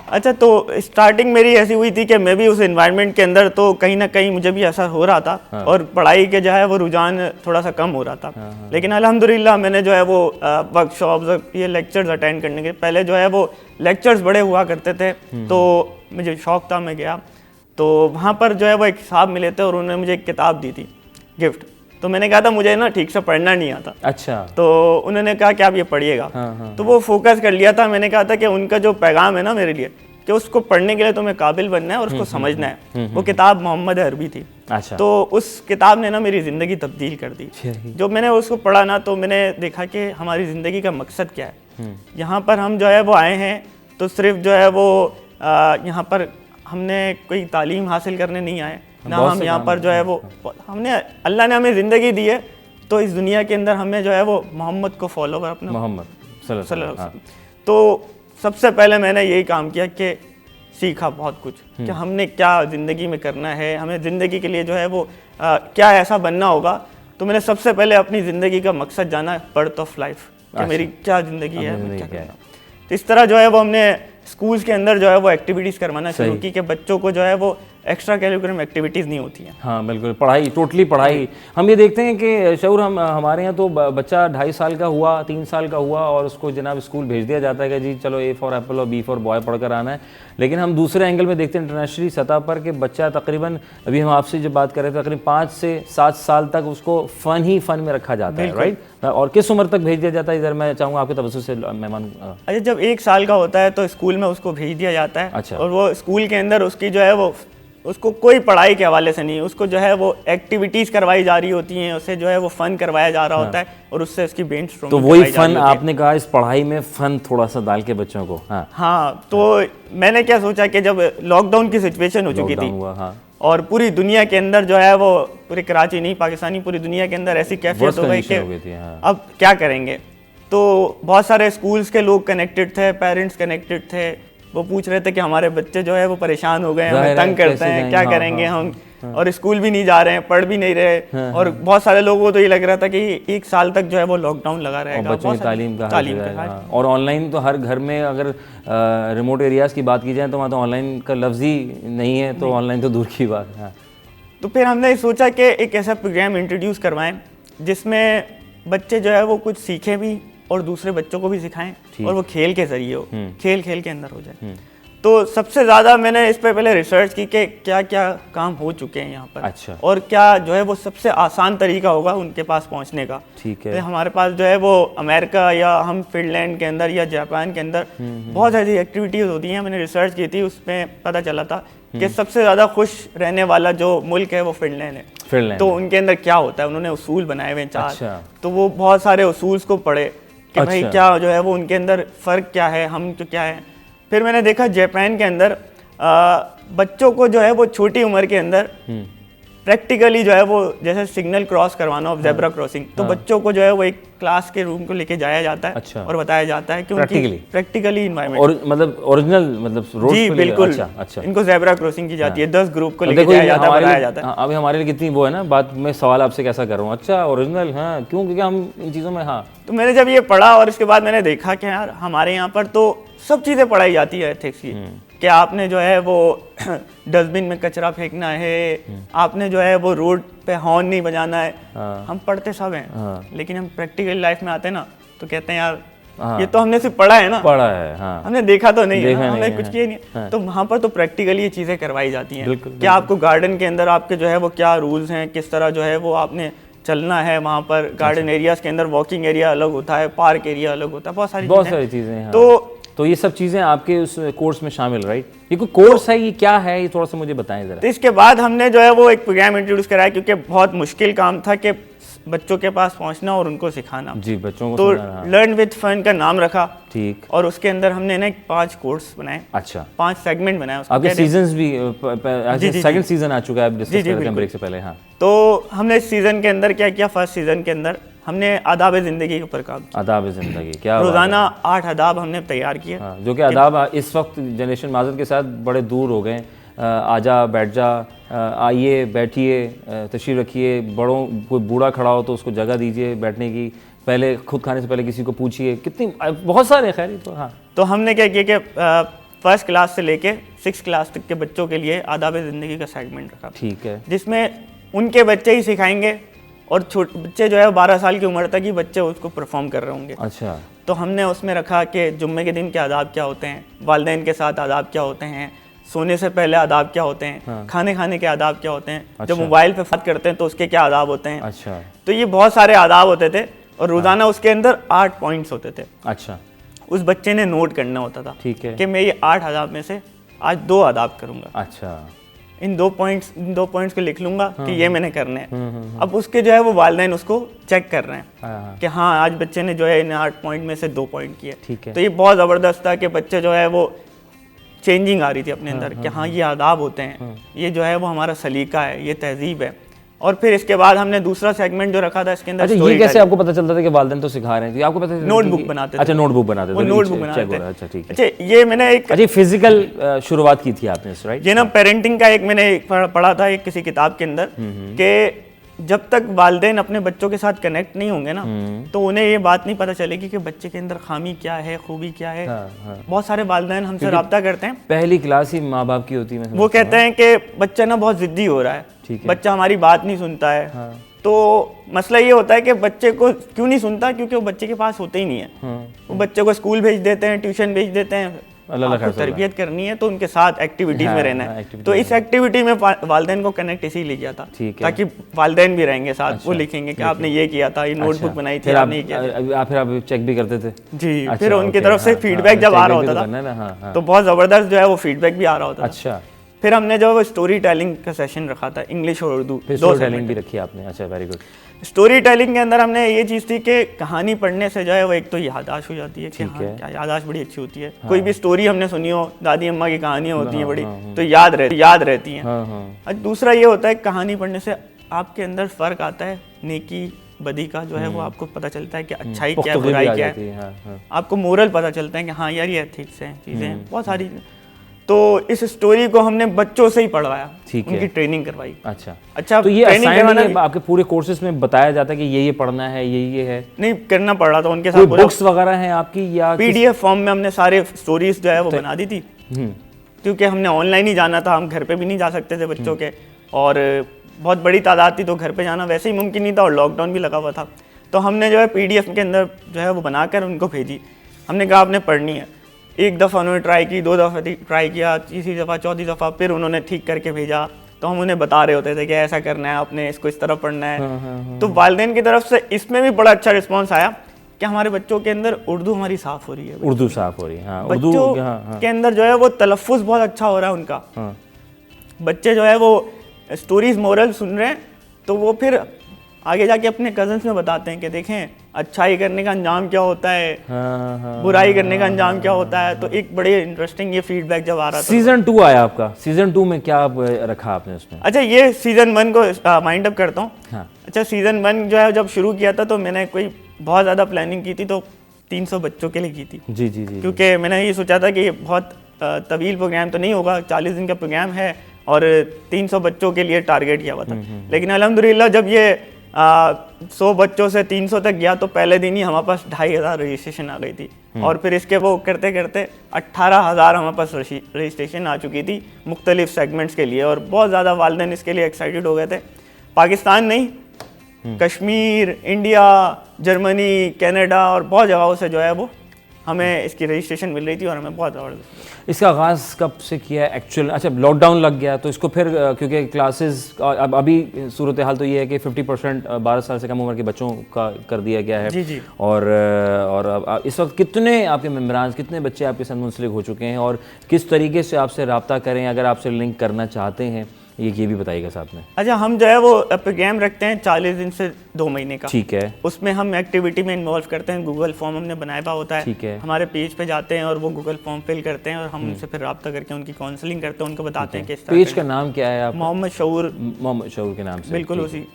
अच्छा, तो स्टार्टिंग मेरी ऐसी हुई थी कि मैं भी उस एनवायरनमेंट के अंदर तो कहीं ना कहीं मुझे भी असर हो रहा था और पढ़ाई के जो है वो रुझान थोड़ा सा कम हो रहा था। लेकिन अल्हम्दुलिल्लाह मैंने जो है वो वर्कशॉप्स, ये लेक्चर्स अटेंड करने के पहले जो है वो लेक्चर्स बड़े हुआ करते थे, तो मुझे शौक़ था, मैं गया तो वहाँ पर जो है वो एक साहब मिले थे और उन्होंने मुझे एक किताब दी थी गिफ्ट। तो मैंने कहा था मुझे ना ठीक से पढ़ना नहीं आता। अच्छा। तो उन्होंने कहा कि आप ये पढ़िएगा। तो वो फोकस कर लिया था। मैंने कहा था कि उनका जो पैगाम है ना मेरे लिए, कि उसको पढ़ने के लिए तुम्हें काबिल बनना है और उसको समझना है। वो किताब मोहम्मद अरबी थी। अच्छा। तो उस किताब ने ना मेरी ज़िंदगी तब्दील कर दी। जो मैंने उसको पढ़ा ना, तो मैंने देखा कि हमारी ज़िंदगी का मकसद क्या है। यहाँ पर हम जो है वो आए हैं तो सिर्फ जो है वो यहाँ पर हमने कोई तालीम हासिल करने नहीं आए ना, हम यहाँ पर जो है वो हमने अल्लाह ने हमें ज़िंदगी दी है, तो इस दुनिया के अंदर हमें जो है वो मोहम्मद को फॉलो कर अपना मोहम्मद सल्लल्लाहु अलैहि वसल्लम। तो सबसे पहले मैंने यही काम किया कि सीखा बहुत कुछ कि हमने क्या ज़िंदगी में करना है, हमें ज़िंदगी के लिए जो है वो क्या ऐसा बनना होगा। तो मैंने सबसे पहले अपनी ज़िंदगी का मकसद जाना, बर्थ ऑफ लाइफ, कि मेरी क्या ज़िंदगी है, मैं क्या करना। तो इस तरह जो है वो हमने स्कूल्स के अंदर जो है वो एक्टिविटीज़ करवाना शुरू की कि बच्चों को जो है वो एक्स्ट्रा करिकुलम एक्टिविटीज़ नहीं होती हैं। हाँ बिल्कुल, पढ़ाई, टोटली पढ़ाई। हम ये देखते हैं कि शऊर, हम हमारे यहाँ तो बच्चा 2.5 साल का हुआ, 3 साल का हुआ और उसको जनाब स्कूल भेज दिया जाता है कि जी चलो A फॉर एप्पल और B फॉर बॉय पढ़ कर आना है। लेकिन हम दूसरे एंगल में देखते हैं इंटरनेशनली सतह पर कि बच्चा तकरीबन, अभी हम आपसे जब बात कर रहे थे, तकरीबन 5 से 7 साल तक उसको फ़न में रखा जाता है, राइट। और किस उम्र तक भेज दिया जाता है, इधर मैं चाहूँगा आपके तवज्जो से मेहमान। अच्छा, जब 1 साल का होता है तो स्कूल में उसको भेज दिया जाता है। अच्छा। और वो स्कूल के अंदर उसकी जो है वो उसको कोई पढ़ाई के हवाले से नहीं, उसको जो है वो एक्टिविटीज़ करवाई जा रही होती हैं, उसे जो है वो फ़न करवाया जा रहा होता है और उससे उसकी ब्रेन स्ट्रोमिंग। तो वही फ़न आपने कहा, इस पढ़ाई में फ़न थोड़ा सा डाल के बच्चों को। हाँ, तो मैंने क्या सोचा कि जब लॉकडाउन की सिचुएशन हो चुकी थी और पूरी दुनिया के अंदर जो है वो, पूरी कराची नहीं पाकिस्तानी पूरी दुनिया के अंदर ऐसी कैफियत हो गई कि अब क्या करेंगे। तो बहुत सारे स्कूल्स के लोग कनेक्टेड थे, पेरेंट्स कनेक्टेड थे, वो पूछ रहे थे कि हमारे बच्चे जो है वो परेशान हो गए, हमें तंग करते हैं, क्या करेंगे हम, और स्कूल भी नहीं जा रहे हैं, पढ़ भी नहीं रहे। और बहुत सारे लोगों को तो ये लग रहा था कि 1 साल तक जो है वो लॉकडाउन लगा रहेगा, बच्चों की तालीम का और ऑनलाइन तो हर घर में, अगर रिमोट एरियाज़ की बात की जाए तो वहाँ तो ऑनलाइन का लफ्ज़ ही नहीं है, तो ऑनलाइन तो दूर की बात है। तो फिर हमने सोचा कि एक ऐसा प्रोग्राम इंट्रोड्यूस करवाएं जिसमें बच्चे जो है वो कुछ सीखें भी और दूसरे बच्चों को भी सिखाएं, और वो खेल के जरिए हो, खेल के अंदर हो जाए। तो सबसे ज़्यादा मैंने इस पर पहले रिसर्च की कि क्या क्या काम हो चुके हैं यहाँ पर। अच्छा। और क्या जो है वो सबसे आसान तरीका होगा उनके पास पहुँचने का। ठीक है। तो हमारे पास जो है वो अमेरिका या हम फिनलैंड के अंदर या जापान के अंदर बहुत ऐसी एक्टिविटीज़ होती हैं। मैंने रिसर्च की थी, उसमें पता चला था कि सबसे ज़्यादा खुश रहने वाला जो मुल्क है वो फिनलैंड है। तो उनके अंदर क्या होता है, उन्होंने उसूल बनाए हुए 4। तो वो बहुत सारे उसूल्स को पढ़े कि भाई क्या जो है वो उनके अंदर फ़र्क क्या है, हम तो क्या है। फिर मैंने देखा जापान के अंदर बच्चों को जो है वो छोटी उम्र के अंदर प्रैक्टिकली जो है वो जैसे सिग्नल क्रॉस करवाना हो, ज़ेब्रा क्रॉसिंग, तो बच्चों को जो है वो एक क्लास के रूम को लेके जाया जाता है। अच्छा। और बताया जाता है कि प्रैक्टिकली इन्वायरमेंट और मतलब ओरिजिनल मतलब रोड जी बिल्कुल। अच्छा। इनको ज़ेब्रा क्रॉसिंग की जाती है, 10 ग्रुप को लेके जाया जाता है, बताया जाता है। अभी हमारे लिए कितनी वो है ना बात, मैं सवाल आपसे कैसा कर रहा हूँ। अच्छा, ओरिजिनल, हाँ, क्यों, क्योंकि हम इन चीज़ों में, हाँ। तो मैंने जब ये पढ़ा और इसके बाद मैंने देखा कि यार हमारे यहाँ पर तो सब चीज़ें पढ़ाई जाती है एथिक्स की, कि आपने जो है वो डस्टबिन में कचरा फेंकना है, आपने जो है वो रोड पे हॉर्न नहीं बजाना है। हम पढ़ते सब हैं, लेकिन हम प्रैक्टिकल लाइफ में आते ना तो कहते हैं यार ये तो हमने सिर्फ पढ़ा है ना, पढ़ा है, हाँ। हमने देखा तो नहीं है, हमने कुछ किया नहीं। तो वहाँ पर तो प्रैक्टिकली ये चीज़ें करवाई जाती हैं कि आपको गार्डन के अंदर आपके जो है वो क्या रूल्स हैं, किस तरह जो है वो आपने चलना है वहाँ पर। गार्डन एरियाज के अंदर वॉकिंग एरिया अलग होता है, पार्क एरिया अलग होता है, बहुत सारी चीज़ें हैं। तो ये सब चीज़ें आपके उस कोर्स में शामिल, राइट? ये कोई कोर्स है, ये क्या है, ये थोड़ा सा मुझे बताएं ज़रा। तो इसके बाद हमने जो है वो एक प्रोग्राम इंट्रोड्यूस कराया, क्योंकि बहुत मुश्किल काम था कि बच्चों के पास पहुंचना और उनको सिखाना। जी, बच्चों को तो लर्न विद फन का नाम रखा। ठीक। और उसके अंदर हमने ना 5 कोर्स बनाए। अच्छा। 5 सेगमेंट बनाए। आपके सीजन्स भी, सेकंड सीजन आ चुका है डिस्कस कर रहे हैं ब्रेक से पहले। हाँ। तो हमने सीजन के अंदर क्या किया, फर्स्ट सीजन के अंदर हमने आदाब ज़िंदगी के ऊपर काम किया। आदाब ज़िंदगी, क्या रोज़ाना 8 आदाब हमने तैयार किए। हाँ, जो कि आदाब इस वक्त जनरेशन माज़रत के साथ बड़े दूर हो गए। आजा, बैठ जा, आइए, बैठिए, तशरीफ़ रखिए, बड़ों, कोई बूढ़ा खड़ा हो तो उसको जगह दीजिए बैठने की, पहले खुद खाने से पहले किसी को पूछिए, कितनी बहुत सारे खैर। तो हाँ, तो हमने क्या किया कि फर्स्ट क्लास से लेके 6th क्लास तक के बच्चों के लिए आदाब ज़िंदगी का सेगमेंट रखा। ठीक है। जिसमें उनके बच्चे ही सिखाएंगे और छोटे बच्चे जो है 12 साल की उम्र तक ही बच्चे उसको परफॉर्म कर रहे होंगे। अच्छा। तो हमने उसमें रखा कि जुम्मे के दिन के आदाब क्या होते हैं, वालिदैन के साथ आदाब क्या होते हैं, सोने से पहले आदाब क्या होते हैं, हाँ। खाने खाने के आदाब क्या होते हैं, अच्छा। जब मोबाइल पे बात करते हैं तो उसके क्या आदाब होते हैं। अच्छा। तो ये बहुत सारे आदाब होते थे और रोज़ाना उसके अंदर 8 पॉइंट्स होते थे। अच्छा। उस बच्चे ने नोट करना होता था। ठीक है। कि मैं ये 8 आदाब में से आज 2 आदाब करूँगा। अच्छा। इन 2 पॉइंट्स को लिख लूंगा कि ये मैंने करने हैं। अब उसके जो है वो वालिदैन उसको चेक कर रहे हैं कि हाँ आज बच्चे ने जो है इन 8 पॉइंट में से 2 पॉइंट किए। ठीक है। तो ये बहुत ज़बरदस्त था कि बच्चे जो है वो चेंजिंग आ रही थी अपने अंदर कि हाँ ये आदाब होते हैं, ये जो है वो हमारा सलीका है, ये तहजीब है। और फिर इसके बाद हमने दूसरा सेगमेंट जो रखा था इसके अंदर। अच्छा, ये कैसे आपको पता चलता था कि वालिदैन तो सिखा रहे हैं? आपको पता था? नोटबुक बनाते थे। अच्छा, नोटबुक बनाते थे, वो नोटबुक बनाते थे। अच्छा, ठीक है। अच्छा, ये मैंने एक फिजिकल शुरुआत की थी आपने, राइट? ये ना पेरेंटिंग का एक मैंने पढ़ा था एक किसी किताब के अंदर कि जब तक वालिदैन अपने बच्चों के साथ कनेक्ट नहीं होंगे ना तो उन्हें ये बात नहीं पता चलेगी कि बच्चे के अंदर खामी क्या है, खूबी क्या है। बहुत सारे वालिदैन हमसे रब्ता करते हैं, पहली क्लास ही माँ बाप की होती है। वो कहते हैं कि बच्चा ना बहुत जिद्दी हो रहा है, बच्चा हमारी बात नहीं सुनता है। तो मसला ये होता है कि बच्चे को क्यों नहीं सुनता, क्योंकि वो बच्चे के पास होते ही नहीं है। वो बच्चे को स्कूल भेज देते हैं, ट्यूशन भेज देते हैं, आपको तरबियत करनी है तो उनके साथ एक्टिविटीज में रहना है। तो इस एक्टिविटी में वालिदैन को कनेक्ट इसीलिए किया था ताकि वालिदैन भी रहेंगे साथ। वो लिखेंगे कि आपने ये किया था, ये नोटबुक बनाई थी, आपने ये किया। फिर आप चेक भी करते थे? जी, फिर उनकी तरफ से फीडबैक जब आ रहा होता था तो बहुत जबरदस्त जो है वो फीडबैक भी आ रहा होता था। अच्छा, फिर हमने जो स्टोरी टेलिंग का सेशन रखा था, इंग्लिश और उर्दू, 2 टेलिंग भी रखी आपने? अच्छा, वेरी गुड। स्टोरी टेलिंग के अंदर हमने ये चीज़ थी कि कहानी पढ़ने से जो है वो एक तो याददाश्त हो जाती है कि हाँ क्या याददाश्त बड़ी अच्छी होती है। कोई भी स्टोरी हमने सुनी हो, दादी अम्मा की कहानियाँ होती हैं बड़ी, तो याद रहती हैं। और दूसरा ये होता है कहानी पढ़ने से आपके अंदर फ़र्क आता है नेकी बदी का, जो है वो आपको पता चलता है कि अच्छाई क्या है, बुराई क्या है। आपको मोरल पता चलता है कि हाँ यार ये एथिक्स हैं, चीज़ें हैं, बहुत सारी। तो इस स्टोरी को हमने बच्चों से ही पढ़वाया, उनकी ट्रेनिंग करवाई। अच्छा, तो ये आपके पूरे कोर्सेज में बताया जाता है कि ये पढ़ना है, ये है? नहीं, करना पड़ रहा था उनके साथ। बुक्स वगैरह हैं आपकी या पीडीएफ फॉर्म में हमने सारे स्टोरीज जो है वो बना दी थी, क्योंकि हमने ऑनलाइन ही जाना था, हम घर पे भी नहीं जा सकते थे बच्चों के, और बहुत बड़ी तादाद थी तो घर पे जाना वैसे ही मुमकिन नहीं था, और लॉकडाउन भी लगा हुआ था। तो हमने जो है पीडीएफ के अंदर जो है वो बनाकर उनको भेजी। हमने कहा आपने पढ़नी है। एक दफ़ा उन्होंने ट्राई की, 2 दफ़ा ट्राई किया, तीसरी दफ़ा, चौथी दफ़ा, फिर उन्होंने ठीक करके भेजा। तो हम उन्हें बता रहे होते थे कि ऐसा करना है आपने, इसको इस तरह पढ़ना है। तो वालिदैन की तरफ से इसमें भी बड़ा अच्छा रिस्पॉन्स आया कि हमारे बच्चों के अंदर उर्दू हमारी साफ़ हो रही है। उर्दू साफ़ हो रही है, बच्चों के अंदर जो है वो तलफ़्फ़ुज़ बहुत अच्छा हो रहा है उनका। बच्चे जो है वो स्टोरीज मोरल सुन रहे हैं तो वो फिर आगे जाके अपने कजन्स में बताते हैं कि देखें अच्छाई करने का अंजाम क्या होता है, बुराई करने का अंजाम क्या होता है। तो एक बड़े इंटरेस्टिंग ये फीडबैक जब आ रहा था। सीजन 2 आया आपका, सीजन 2 में क्या रखा आपने उसमें? अच्छा, ये सीजन 1 को माइंड अप करता हूँ। अच्छा, सीजन 1 जो है जब शुरू किया था तो मैंने कोई बहुत ज़्यादा प्लानिंग की थी, तो 300 बच्चों के लिए की थी। जी, क्योंकि मैंने ये सोचा था कि ये बहुत तवील प्रोग्राम तो नहीं होगा, 40 दिन का प्रोग्राम है और 300 बच्चों के लिए टारगेट किया हुआ था। लेकिन अल्हम्दुलिल्लाह जब ये 100 बच्चों से 300 तक गया तो पहले दिन ही हमारे पास 2500 रजिस्ट्रेशन आ गई थी, और फिर इसके वो करते करते 18,000 हमारे पास रजिस्ट्रेशन आ चुकी थी मुख्तलिफ सेगमेंट्स के लिए, और बहुत ज़्यादा वालिदैन इसके लिए एक्साइटेड हो गए थे। पाकिस्तान नहीं, कश्मीर, इंडिया, जर्मनी, कनाडा और बहुत जगहों से जो है वो हमें इसकी रजिस्ट्रेशन मिल रही थी, और हमें बहुत ज़बरदस्त। इसका आगाज़ कब से किया है एक्चुअल? अच्छा, लॉकडाउन लग गया तो इसको फिर क्योंकि क्लासेस अब अभी सूरत हाल तो ये है कि 50% 12 साल से कम उम्र के बच्चों का कर दिया गया है। जी। और अब इस वक्त कितने आपके मेम्बरान, कितने बच्चे आपके साथ मुंसलिक हो चुके हैं, और किस तरीके से आपसे रब्ता करें अगर आपसे लिंक करना चाहते हैं, ये भी बताइएगा साथ में। अच्छा, हम जो है वो प्रोग्राम रखते हैं 40 दिन से 2 महीने का। ठीक है। उसमें हम एक्टिविटी में इन्वॉल्व करते हैं, गूगल फॉर्म हमने बनाया हुआ होता है। ठीक है। हमारे पेज पे जाते हैं और वो गूगल फॉर्म फिल करते हैं, और हम उनसे फिर रब्ता करके उनकी काउंसलिंग करते हैं, उनको बताते हैं कि इस तरह। पेज का नाम क्या है? मोहम्मद शऊर के नाम से। बिल्कुल उसी।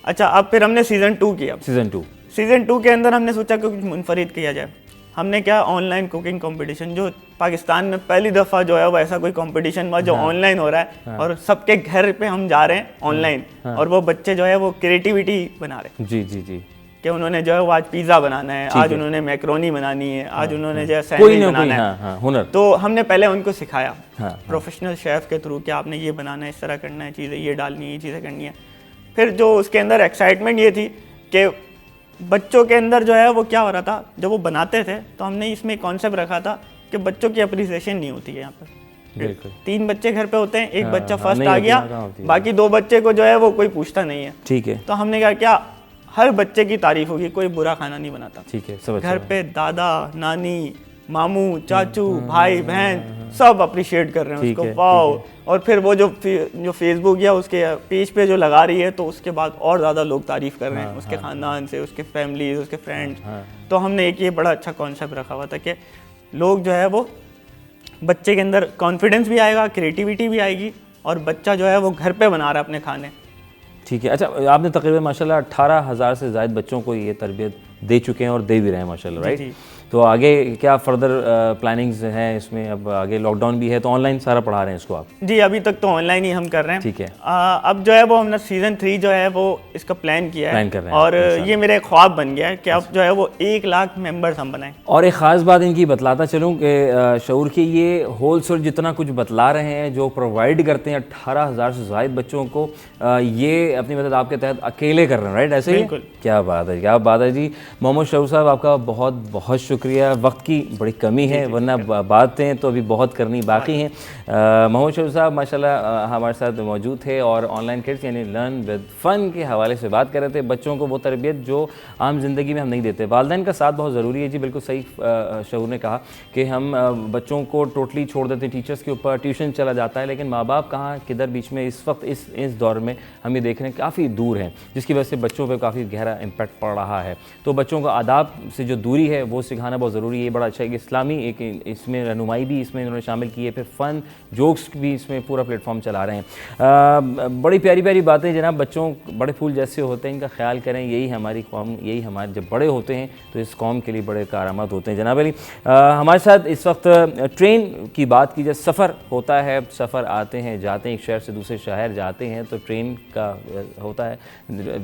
अच्छा, अब फिर हमने सीज़न 2 किया। सीज़न 2 के अंदर हमने सोचा कि कुछ मुनफरिद किया जाए। हमने क्या, ऑनलाइन कुकिंग कंपटीशन, जो पाकिस्तान में पहली दफ़ा जो है वो ऐसा कोई कंपटीशन हुआ जो ऑनलाइन हो रहा है, और सबके घर पे हम जा रहे हैं ऑनलाइन, और वो बच्चे जो है वो क्रिएटिविटी बना रहे हैं। जी कि उन्होंने जो है वो आज पिज़्ज़ा बनाना है, आज उन्होंने मैक्रोनी बनानी है, आज उन्होंने जो है सैंडविच बनाना है, हुनर। तो हमने पहले उनको सिखाया प्रोफेशनल शेफ़ के थ्रू कि आपने ये बनाना है, इस तरह करना है, चीज़ें ये डालनी है, ये चीज़ें करनी है। फिर जो उसके अंदर एक्साइटमेंट ये थी कि बच्चों के अंदर जो है वो क्या हो रहा था, जब वो बनाते थे तो हमने इसमें कॉन्सेप्ट रखा था कि बच्चों की अप्रिसिएशन नहीं होती है यहाँ पर। 3 बच्चे घर पे होते हैं, एक बच्चा फर्स्ट आ गया, बाकी 2 बच्चे को जो है वो कोई पूछता नहीं है। ठीक है। तो हमने कहा क्या हर बच्चे की तारीफ होगी, कोई बुरा खाना नहीं बनाता। ठीक है, घर पे दादा नानी मामू, चाचू, भाई, बहन सब अप्रिशिएट कर रहे हैं उसको, वाओ। और फिर वो जो फेसबुक या उसके पेज पे जो लगा रही है, तो उसके बाद और ज़्यादा लोग तारीफ़ कर रहे हैं उसके ख़ानदान से, उसके फैमिली, उसके फ्रेंड्स। तो हमने एक ये बड़ा अच्छा कॉन्सेप्ट रखा हुआ था कि लोग जो है वो, बच्चे के अंदर कॉन्फिडेंस भी आएगा, क्रिएटिविटी भी आएगी, और बच्चा जो है वो घर पे बना रहा है अपने खाने। ठीक है। अच्छा, आपने तकरीबन माशाल्लाह 18,000 से ज़ायद बच्चों को ये तरबियत दे चुके हैं और दे भी रहे हैं माशाल्लाह, राइट? तो आगे क्या फर्दर प्लानिंग्स हैं इसमें? अब आगे लॉकडाउन भी है तो ऑनलाइन सारा पढ़ा रहे हैं इसको आप? जी, अभी तक तो ऑनलाइन ही हम कर रहे हैं। ठीक है। अब जो है वो हमने सीज़न 3 जो है वो इसका प्लान किया है, प्लान कर रहे हैं और ये मेरा एक ख्वाब बन गया है कि अब जो है वो 1 लाख मेंबर्स हम बनाएं। और एक ख़ास बात इनकी बतलाता चलूँ कि शऊर की ये होलसेल जितना कुछ बतला रहे हैं, जो प्रोवाइड करते हैं 18,000 से ज़ायद बच्चों को, ये अपनी मदद आपके तहत अकेले कर रहे हैं, राइट? ऐसे ही? क्या बात है, क्या बात है जी। मोहम्मद शऊर साहब, आपका बहुत बहुत शुक्रिया। वक्त की बड़ी कमी है, वरना बातें तो अभी बहुत करनी बाकी हैं। मोहम्मद शऊर साहब माशाल्लाह हमारे साथ मौजूद थे और ऑनलाइन किड्स यानी लर्न विद फ़न के हवाले से बात कर रहे थे। बच्चों को वो तरबियत जो आम ज़िंदगी में हम नहीं देते। वालिदैन का साथ बहुत ज़रूरी है जी, बिल्कुल सही शऊर ने कहा कि हम बच्चों को टोटली छोड़ देते हैं टीचर्स के ऊपर, ट्यूशन चला जाता है, लेकिन माँ बाप कहाँ किधर बीच में इस वक्त इस दौर में हम ये देख रहे हैं काफ़ी दूर हैं, जिसकी वजह से बच्चों पर काफ़ी गहरा इम्पैक्ट पड़ रहा है। तो बच्चों को आदाब से जो दूरी है वो सिखाना बहुत ज़रूरी है। बड़ा अच्छा है कि इस्लामी एक इसमें रहनुमाई भी इसमें इन्होंने शामिल की है, फिर फ़न जोक्स भी इसमें पूरा प्लेटफॉर्म चला रहे हैं। बड़ी प्यारी प्यारी बातें जनाब। बच्चों बड़े फूल जैसे होते हैं, इनका ख्याल करें। यही हमारी कौम, यही हमारे जब बड़े होते हैं तो इस कौम के लिए बड़े कारआमद होते हैं। जनाब अली हमारे साथ इस वक्त ट्रेन की बात की जाए, सफ़र होता है, सफ़र आते हैं जाते हैं, एक शहर से दूसरे शहर जाते हैं तो ट्रेन का होता है,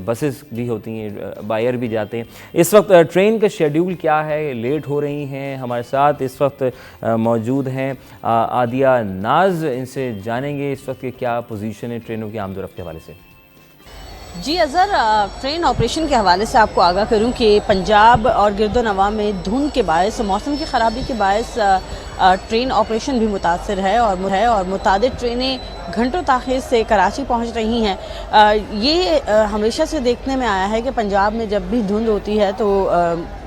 बसेस भी होती हैं, बायर भी जाते हैं। इस वक्त ट्रेन का शेड्यूल क्या है? लेट हो रही हैं। हमारे साथ इस वक्त मौजूद हैं आदिया नाज, इनसे जानेंगे इस वक्त के क्या पोजीशन है ट्रेनों की आमद-ओ-रफ्त के हवाले से। जी अज़हर, ट्रेन ऑपरेशन के हवाले से आपको आगाह करूं कि पंजाब और गिरदोनवा में धुंध के बायस, मौसम की ख़राबी के बायस ट्रेन ऑपरेशन भी मुतासर है और मुतादिद ट्रेनें घंटों ताख़ीर से कराची पहुंच रही हैं। ये हमेशा से देखने में आया है कि पंजाब में जब भी धुंध होती है तो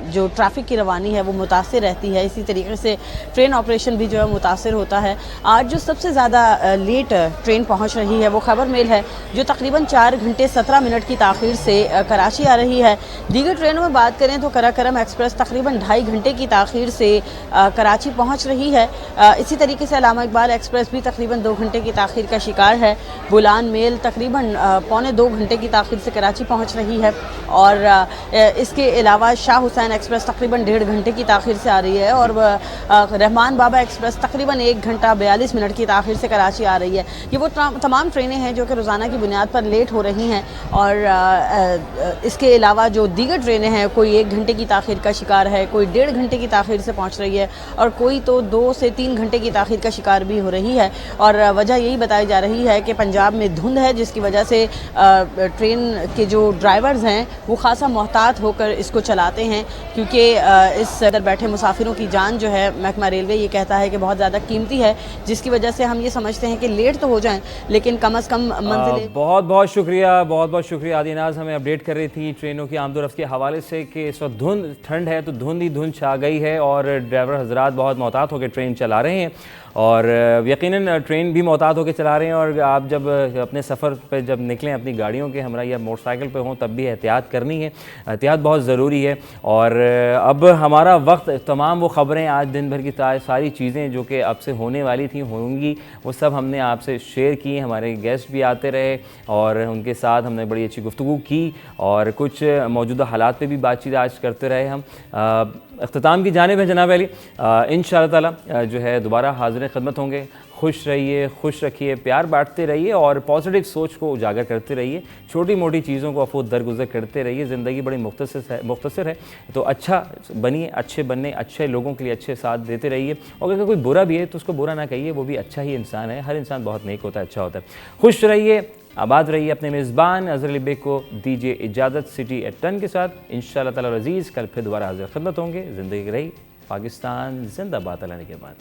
जो ट्रैफिक की रवानी है वो मुतासर रहती है। इसी तरीके से ट्रेन ऑपरेशन भी जो है मुतासर होता है। आज जो सबसे ज़्यादा लेट ट्रेन पहुंच रही है वो खबर मेल है, जो तकरीबन 4 घंटे 17 मिनट की ताख़ीर से कराची आ रही है। दीगर ट्रेनों में बात करें तो कराकरम एक्सप्रेस तकरीबन 2.5 घंटे की ताख़ीर से कराची पहुँच रही है। इसी तरीके से अल्लामा इकबाल एक्सप्रेस भी तकरीबन 2 घंटे की ताख़ीर का शिकार है। बुलान मेल तकरीबन 1.25 घंटे की ताख़ीर से कराची पहुँच रही है। और इसके अलावा शाह हुसैन एक्सप्रेस तकरीबन 1.5 घंटे की ताख़ीर से आ रही है। और रहमान बाबा एक्सप्रेस तकरीबन 1 घंटा 42 मिनट की ताख़ीर से कराची आ रही है। ये वो तमाम ट्रेनें हैं जो कि रोज़ाना की बुनियाद पर लेट हो रही हैं। और इसके अलावा जो दीगर ट्रेनें हैं, कोई 1 घंटे की ताख़ीर का शिकार है, कोई 1.5 घंटे की ताख़ीर से पहुँच रही है, और कोई तो 2 से 3 घंटे की ताख़ीर का शिकार भी हो रही है। और वजह यही बताई जा रही है कि पंजाब में धुंध है, जिसकी वजह से ट्रेन के जो ड्राइवर्स हैं वो ख़ासा मोहतात होकर इसको चलाते हैं, क्योंकि इस अंदर बैठे मुसाफिरों की जान जो है महकमा रेलवे ये कहता है कि बहुत ज़्यादा कीमती है, जिसकी वजह से हम ये समझते हैं कि लेट तो हो जाएं लेकिन कम अज़ कम मंजिलें। बहुत बहुत शुक्रिया आदिया नाज, हमें अपडेट कर रही थी ट्रेनों की आमद-ओ-रफ्त के हवाले से कि इस वक्त धुंध, ठंड है तो धुंध ही धुंध छा गई है और ड्राइवर हजरात बहुत मोहतात होकर ट्रेन चला रहे हैं। और यकीनन ट्रेन भी मोहतात होकर चला रहे हैं। और आप जब अपने सफ़र पे जब निकलें अपनी गाड़ियों के हमरा या मोटरसाइकिल पे हों तब भी एहतियात करनी है, एहतियात बहुत ज़रूरी है। और अब हमारा वक्त, तमाम वो ख़बरें आज दिन भर की सारी चीज़ें जो कि अब से होने वाली थी होंगी, वो सब हमने आपसे शेयर की। हमारे गेस्ट भी आते रहे और उनके साथ हमने बड़ी अच्छी गुफ्तगू की और कुछ मौजूदा हालात पे भी बातचीत आज करते रहे हम। अख्ताम की जानिब है जनाब अली, इंशाअल्लाह ताला जो है दोबारा हाज़िर खिदमत होंगे। खुश रहिए, खुश रखिए, प्यार बांटते रहिए और पॉजिटिव सोच को उजागर करते रहिए। छोटी मोटी चीज़ों को अफूद दरगुजर करते रहिए। ज़िंदगी बड़ी मुख्तसर है तो अच्छा बनिए, अच्छे बनने, अच्छे लोगों के लिए अच्छे साथ देते रहिए। और अगर कोई बुरा भी है तो उसको बुरा ना कहिए, वो भी अच्छा ही इंसान है। हर इंसान बहुत नेक होता है, अच्छा होता है। खुश रहिए, आबाद रहिए। अपने मेज़बान अज़हर अली बेग को दीजिए इजाज़त सिटी एट 10 के साथ। इंशाअल्लाह ताला अज़ीज़ कल फिर दोबारा हाज़िर खिदमत होंगे। ज़िंदगी रही, पाकिस्तान जिंदाबाद। अल्लाह के बाद।